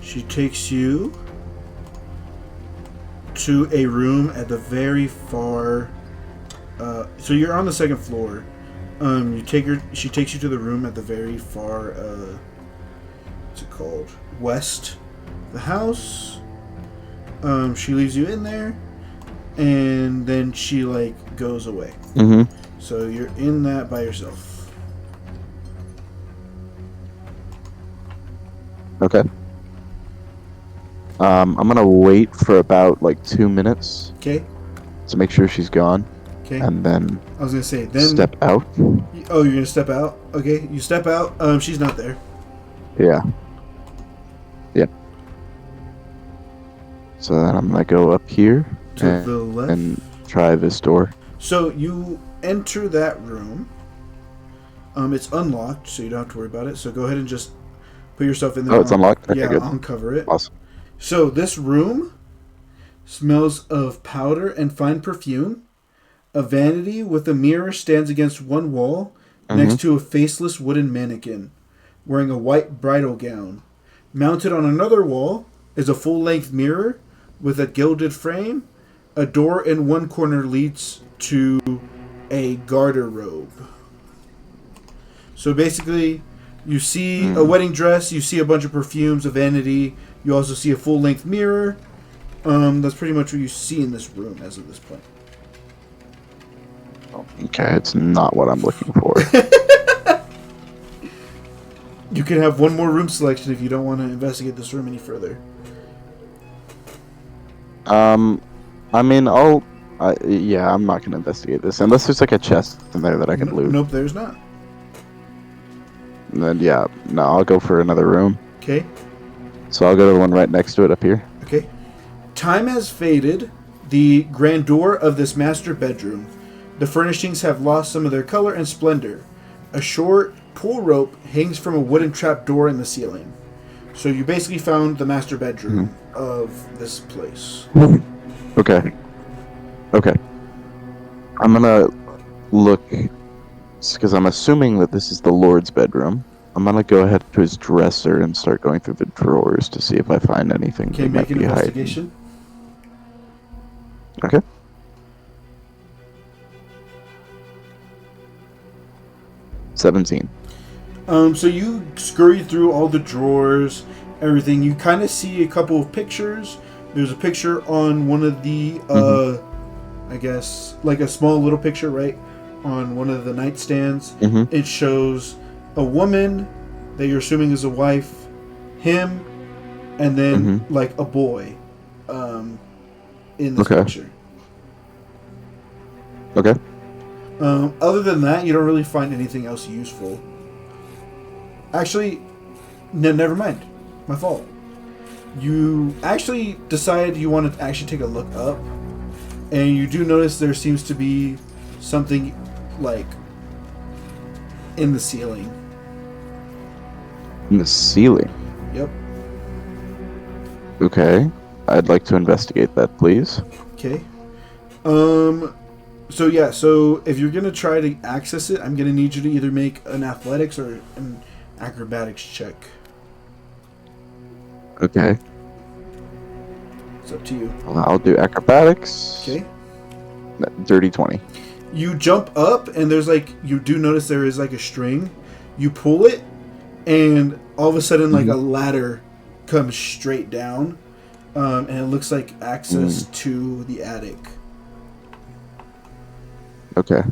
She takes you to a room at the very far. So you're on the second floor. She takes you to the room at the very far. What's it called? West. The house. She leaves you in there, and then she goes away. So you're in that by yourself. Okay. I'm gonna wait for about 2 minutes. Okay. To make sure she's gone. Okay. And then I was gonna say then step out. Oh, you're gonna step out? Okay, you step out. She's not there. Yeah. Yep. So then I'm gonna go up here To the left. and try this door. So you enter that room. It's unlocked, so you don't have to worry about it. So go ahead and just put yourself in there. Oh, it's unlocked? Okay, Yeah, good. uncover it. Awesome. So this room smells of powder and fine perfume. A vanity with a mirror stands against one wall next to a faceless wooden mannequin wearing a white bridal gown. Mounted on another wall is a full-length mirror with a gilded frame. A door in one corner leads to a garderobe. So basically, you see a wedding dress, you see a bunch of perfumes, a vanity, you also see a full-length mirror. That's pretty much what you see in this room as of this point. Okay, it's not what I'm looking for. You can have one more room selection if you don't want to investigate this room any further. I'm not gonna investigate this unless there's a chest in there that I can loot. Nope, there's not. And then I'll go for another room. Okay. So I'll go to the one right next to it up here. Okay. Time has faded the grandeur of this master bedroom. The furnishings have lost some of their color and splendor. A short pull rope hangs from a wooden trap door in the ceiling. So you basically found the master bedroom of this place. Okay. I'm gonna look because I'm assuming that this is the Lord's bedroom. I'm gonna go ahead to his dresser and start going through the drawers to see if I find anything Okay, he might make an be hiding. investigation. Okay. $17. So you scurry through all the drawers, everything. You kind of see a couple of pictures. There's a picture on one of the, I guess, like a small little picture, right? On one of the nightstands. Mm-hmm. It shows a woman that you're assuming is a wife, him, and then like a boy in this picture. Okay. Other than that, you don't really find anything else useful. Actually, no, never mind. My fault. You actually decide you want to actually take a look up, and you do notice there seems to be something like in the ceiling. In the ceiling? Yep. Okay. I'd like to investigate that, please. Okay. So yeah, so if you're gonna try to access it, I'm gonna need you to either make an athletics or an acrobatics check. Okay. It's up to you. Well, I'll do acrobatics. Okay. Dirty 20. You jump up, and there's like, you do notice there is like a string. You pull it, and all of a sudden, like a ladder comes straight down, and it looks like access to the attic. Okay.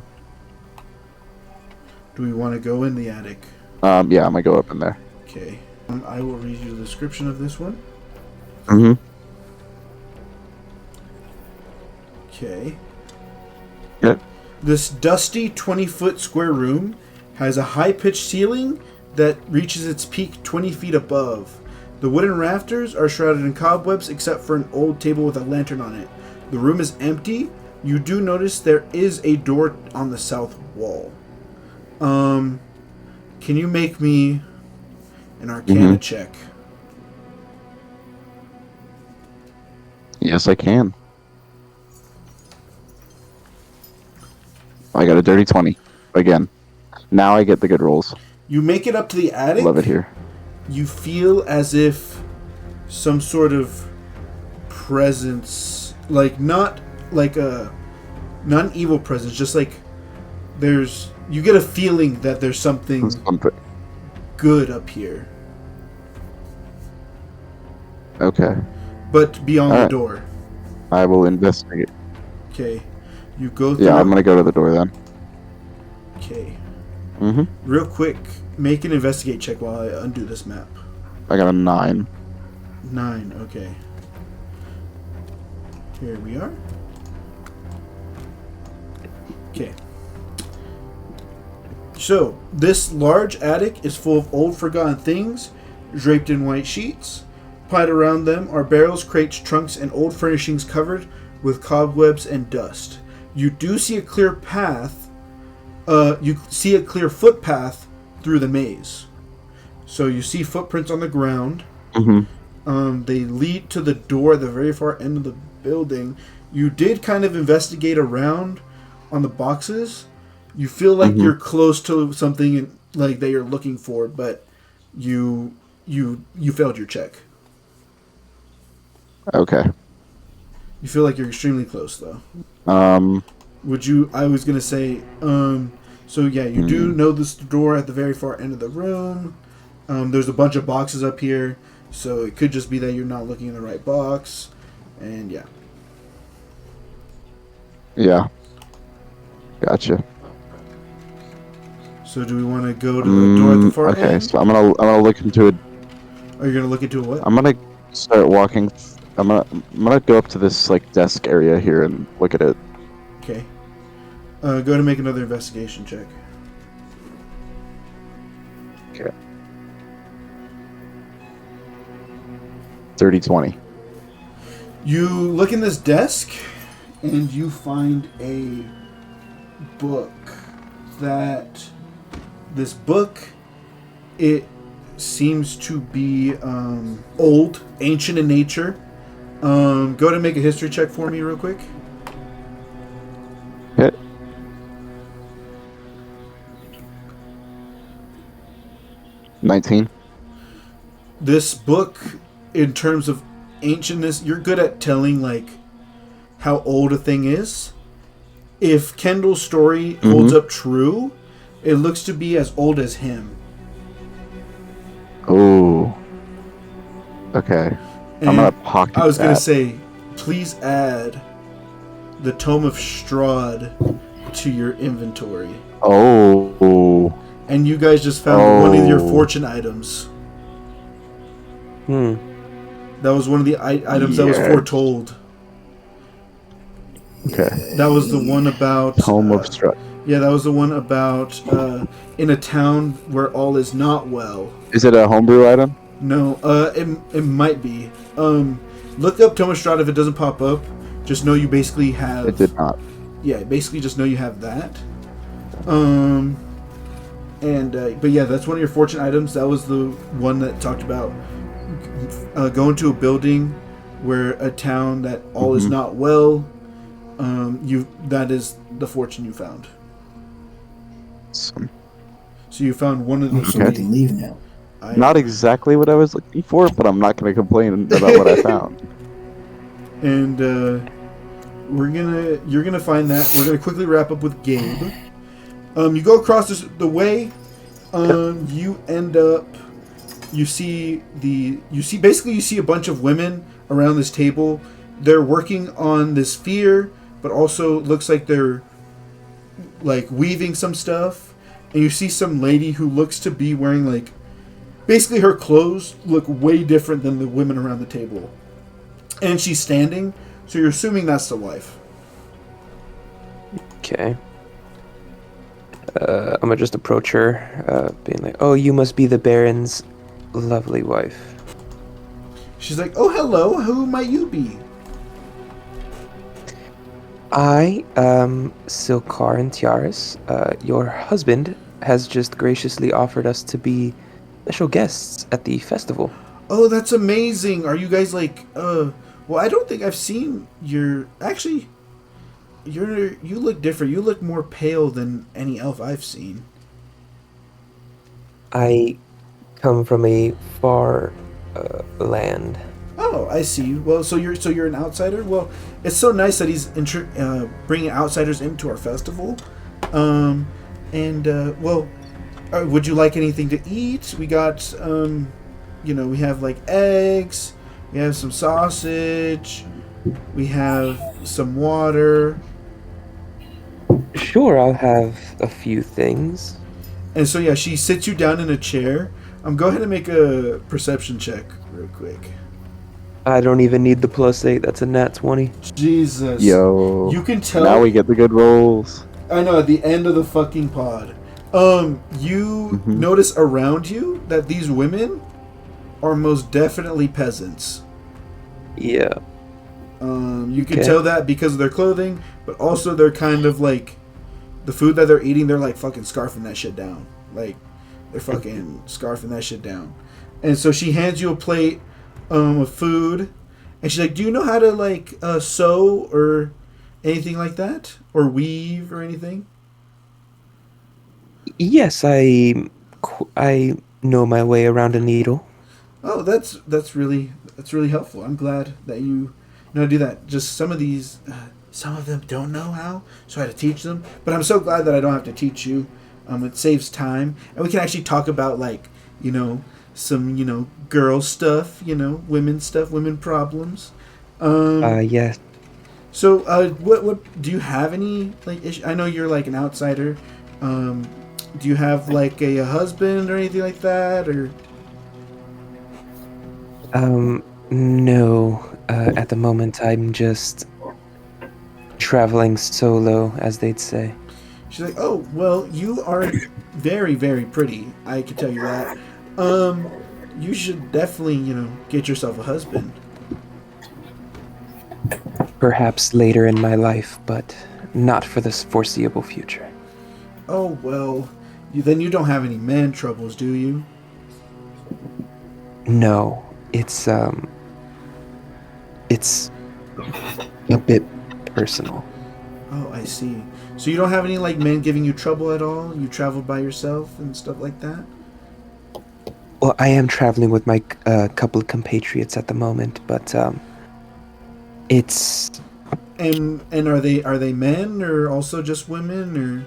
Do we want to go in the attic? Yeah, I'm gonna go up in there. Okay. I will read you the description of this one. Mm-hmm. Okay. Yep. This dusty 20-foot square room has a high-pitched ceiling that reaches its peak 20 feet above. The wooden rafters are shrouded in cobwebs except for an old table with a lantern on it. The room is empty. You do notice there is a door on the south wall. Can you make me an Arcana check? Yes, I can. I got a dirty 20. Again. Now I get the good rolls. You make it up to the attic. Love it here. You feel as if some sort of presence, like not like a not an evil presence, just like you get a feeling that there's something good up here. Okay. But beyond the door. I will investigate. Okay. You go through. Yeah, I'm gonna go to the door then. Okay. Mm-hmm. Real quick, make an investigate check while I undo this map. I got a 9. 9, okay. Here we are. Okay. So, this large attic is full of old forgotten things, draped in white sheets. Piled around them are barrels, crates, trunks, and old furnishings covered with cobwebs and dust. You do see a clear path. You see a clear footpath through the maze. So you see footprints on the ground. Mm-hmm. They lead to the door at the very far end of the building. You did kind of investigate around on the boxes. You feel like you're close to something like that you're looking for, but you failed your check. Okay. You feel like you're extremely close, though. Would you? I was gonna say. So yeah, you do know this door at the very far end of the room. There's a bunch of boxes up here, so it could just be that you're not looking in the right box, and yeah. Yeah. Gotcha. So do we want to go to the door at the far end? Okay, so I'm gonna look into it. Are you gonna look into a what? I'm gonna start walking. I'm gonna go up to this like desk area here and look at it. Okay. Go to make another investigation check. Okay. 30-20. You look in this desk, and you find a book. This book, it seems to be old, ancient in nature. Go ahead and make a history check for me real quick. Hit. 19. This book, in terms of ancientness, you're good at telling like how old a thing is. If Kendall's story holds up true, it looks to be as old as him. Oh. Okay. And I'm gonna pocket I was gonna that. say, please add the Tome of Strahd to your inventory. Oh. And you guys just found one of your fortune items. That was one of the items that was foretold. Okay. That was the one about... Tome of Strahd. Yeah, that was the one about in a town where all is not well. Is it a homebrew item? No, it might be. Look up Tome of Strahd. If it doesn't pop up, just know you basically have... It did not. Yeah, basically just know you have that. But yeah, that's one of your fortune items. That was the one that talked about going to a building where a town that all is not well. That is the fortune you found. Awesome. So you found one of the So we can leave now. Not exactly what I was looking for, but I'm not going to complain about what I found. And you're gonna find that. We're gonna quickly wrap up with Gabe. You go across the way. You end up. You see a bunch of women around this table. They're working on this sphere, but also looks like they're like weaving some stuff. And you see some lady who looks to be wearing like, basically her clothes look way different than the women around the table. And she's standing, so you're assuming that's the wife. Okay. I'm gonna just approach her, being like, "Oh, you must be the Baron's lovely wife." She's like, "Oh, hello. Who might you be?" I am Silkar and Tiaris. Your husband has just graciously offered us to be special guests at the festival. Oh, that's amazing. Are you guys like, well, I don't think I've seen your... Actually, you look different. You look more pale than any elf I've seen. I come from a far land. Oh, I see. Well, so you're an outsider. Well, it's so nice that he's bringing outsiders into our festival. Would you like anything to eat? We got, we have like eggs. We have some sausage. We have some water. Sure, I'll have a few things. And so yeah, she sits you down in a chair. Go ahead and make a perception check real quick. I don't even need the +8. That's a nat 20. Jesus. Yo. You can tell. Now we get the good rolls. I know, at the end of the fucking pod. You notice around you that these women are most definitely peasants. Yeah. You can tell that because of their clothing, but also they're kind of like, the food that they're eating, they're like fucking scarfing that shit down. Like, they're fucking scarfing that shit down. And so she hands you a plate of food, and she's like, "Do you know how to like sew or anything like that, or weave or anything?" Yes, I know my way around a needle. Oh, that's really helpful. I'm glad that you know how to do that. Just some of them don't know how, so I had to teach them. But I'm so glad that I don't have to teach you. It saves time, and we can actually talk about like, some girl stuff, women stuff, women problems. Yes. So, what do you have any like issue? I know you're like an outsider. Do you have like a husband or anything like that, or? No. At the moment, I'm just traveling solo, as they'd say. She's like, "Oh, well, you are very, very pretty. I can tell you that. You should definitely, get yourself a husband." Perhaps later in my life, but not for the foreseeable future. Oh, well, then you don't have any man troubles, do you? No, it's a bit personal. Oh, I see. So you don't have any like men giving you trouble at all? You travel by yourself and stuff like that? I am traveling with my couple of compatriots at the moment, but it's And are they men or also just women or?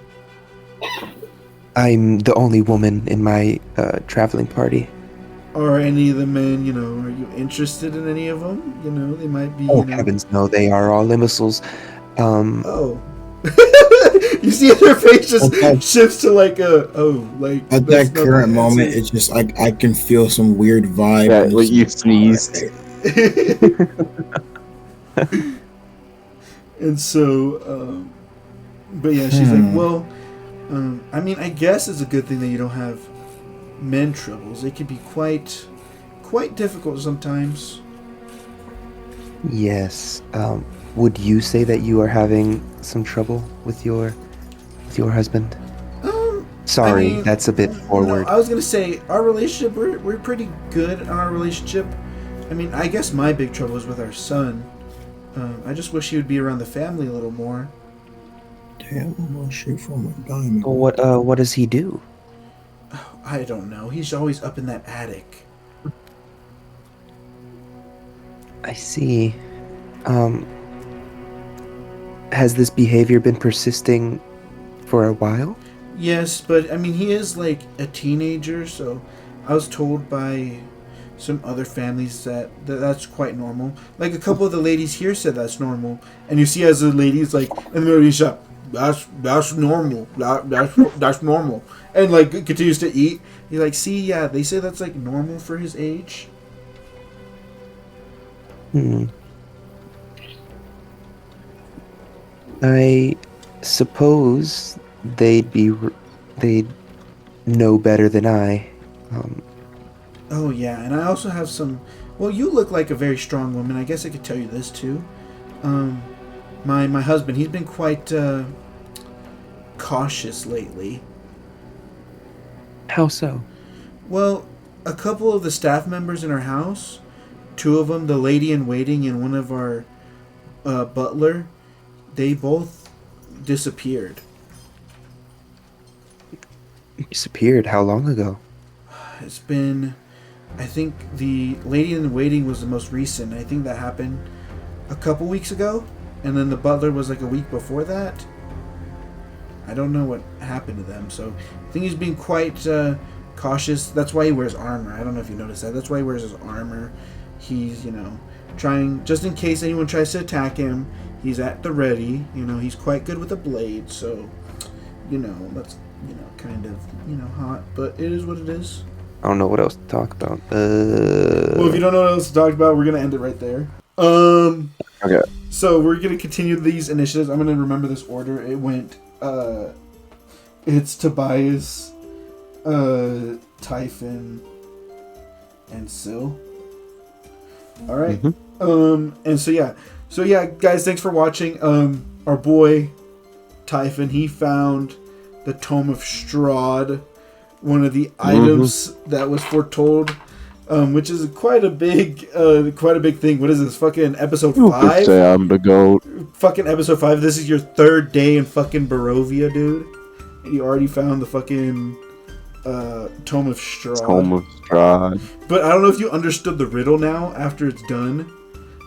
I'm the only woman in my traveling party. Are any of the men, are you interested in any of them? They might be, Oh heavens, no! They are all imbeciles. Oh. You see their face just shifts to like like At that's that not current the moment, answer. it's just I can feel some weird vibe. Yeah, and like it's you just- sneezed. And so, but yeah, she's like, well, I mean, I guess it's a good thing that you don't have men troubles. They can be quite difficult sometimes. Yes. Would you say that you are having some trouble with your husband? Sorry, I mean, that's a bit forward. No, I was gonna say our relationship. We're pretty good on our relationship. I mean, I guess my big trouble is with our son. I just wish he would be around the family a little more. Damn, I'm gonna shoot from a diamond. What does he do? I don't know. He's always up in that attic. I see. Has this behavior been persisting for a while? Yes, but I mean, he is like a teenager, so I was told by some other families that's quite normal. Like a couple of the ladies here said that's normal, and you see as the ladies like in the middle of the shop, that's normal, that's normal, and like continues to eat. You're like, see, yeah, they say that's like normal for his age. I suppose they'd know better than I. Oh yeah, and I also have some. Well, you look like a very strong woman. I guess I could tell you this too. My husband, he's been quite cautious lately. How so? Well, a couple of the staff members in our house, two of them, the lady in waiting and one of our butler, they both disappeared. Disappeared? How long ago? It's been, I think the lady in waiting was the most recent. I think that happened a couple weeks ago, and then the butler was like a week before that. I don't know what happened to them, so I think he's being quite cautious. That's why he wears armor. I don't know if you noticed that. That's why he wears his armor. He's, trying, just in case anyone tries to attack him, he's at the ready. He's quite good with a blade, so, that's, kind of, hot, but it is what it is. I don't know what else to talk about. Well, if you don't know what else to talk about, we're going to end it right there. Okay. So we're going to continue these initiatives. I'm going to remember this order. It went, it's Tobias, Typhon, and Syl. All right. And so yeah, guys, thanks for watching. Our boy Typhon, he found the Tome of Strahd, one of the items that was foretold, which is quite a big thing. What is this? Fucking episode 5? Say I'm the GOAT. Fucking episode 5. This is your third day in fucking Barovia, dude. And you already found the fucking Tome of Strahd. Tome of Strahd. But I don't know if you understood the riddle now after it's done.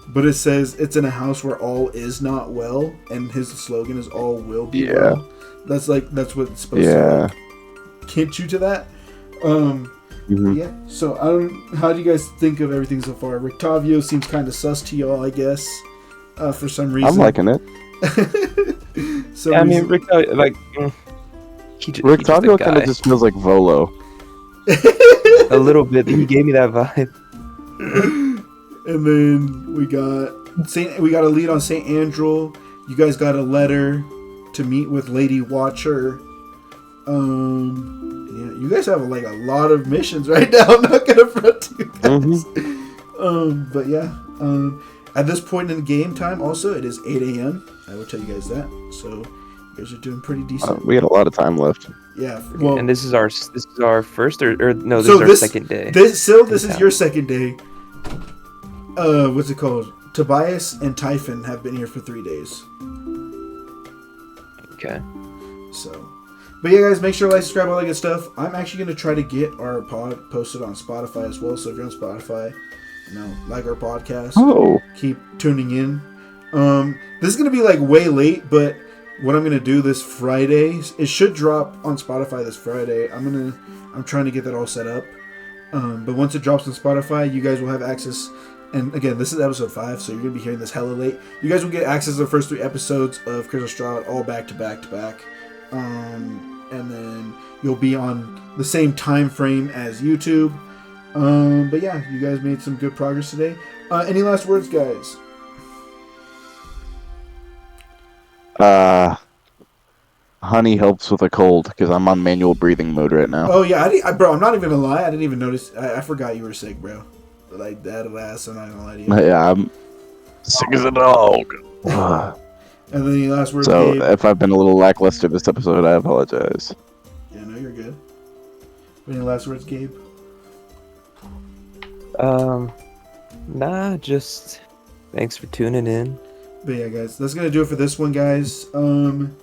But it says it's in a house where all is not well, and his slogan is all will be well. That's what it's supposed to hint you to that. Yeah. So how do you guys think of everything so far? Rictavio seems kind of sus to y'all, I guess, for some reason. I'm liking it. Yeah, I mean, Rictavio, like, Rictavio kind of just feels like Volo. a little bit. He gave me that vibe. And then we got a lead on Saint Andrew. You guys got a letter to meet with Lady Watcher. Yeah, you guys have like a lot of missions right now. I'm not gonna front to you guys. But yeah, at this point in the game time, also it is 8 a.m. I will tell you guys that. So you guys are doing pretty decent. We got a lot of time left. Yeah. Well, and this is our first or no? This is our second day. This is your second day. What's it called? Tobias and Typhon have been here for 3 days. Okay. So, But yeah, guys, make sure to like, subscribe, all that good stuff. I'm actually going to try to get our pod posted on Spotify as well. So if you're on Spotify, like our podcast, keep tuning in. This is going to be like way late, but what I'm going to do this Friday, it should drop on Spotify this Friday. I'm trying to get that all set up. But once it drops on Spotify, you guys will have access. And again, this is episode 5, so you're going to be hearing this hella late. You guys will get access to the first 3 episodes of Crystal Strahd all back to back to back. And then you'll be on the same time frame as YouTube. But yeah, you guys made some good progress today. Any last words, guys? Honey helps with a cold because I'm on manual breathing mode right now. Oh yeah, bro. I'm not even gonna lie. I didn't even notice. I forgot you were sick, bro. Like that last. I'm not gonna lie to you. Yeah, I'm sick as a dog. And then the last word. So Gabe. if I've been a little lackluster this episode, I apologize. Yeah, no, you're good. Any last words, Gabe? Nah, just thanks for tuning in. But yeah, guys, that's gonna do it for this one, guys. And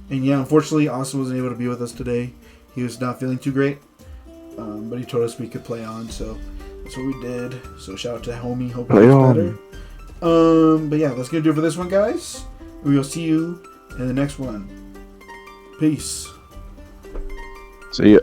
yeah, unfortunately, Austin wasn't able to be with us today. He was not feeling too great. But he told us we could play on, so that's what we did. So shout out to homie. Hope he's better. But yeah, that's gonna do it for this one, guys. We will see you in the next one. Peace. See ya.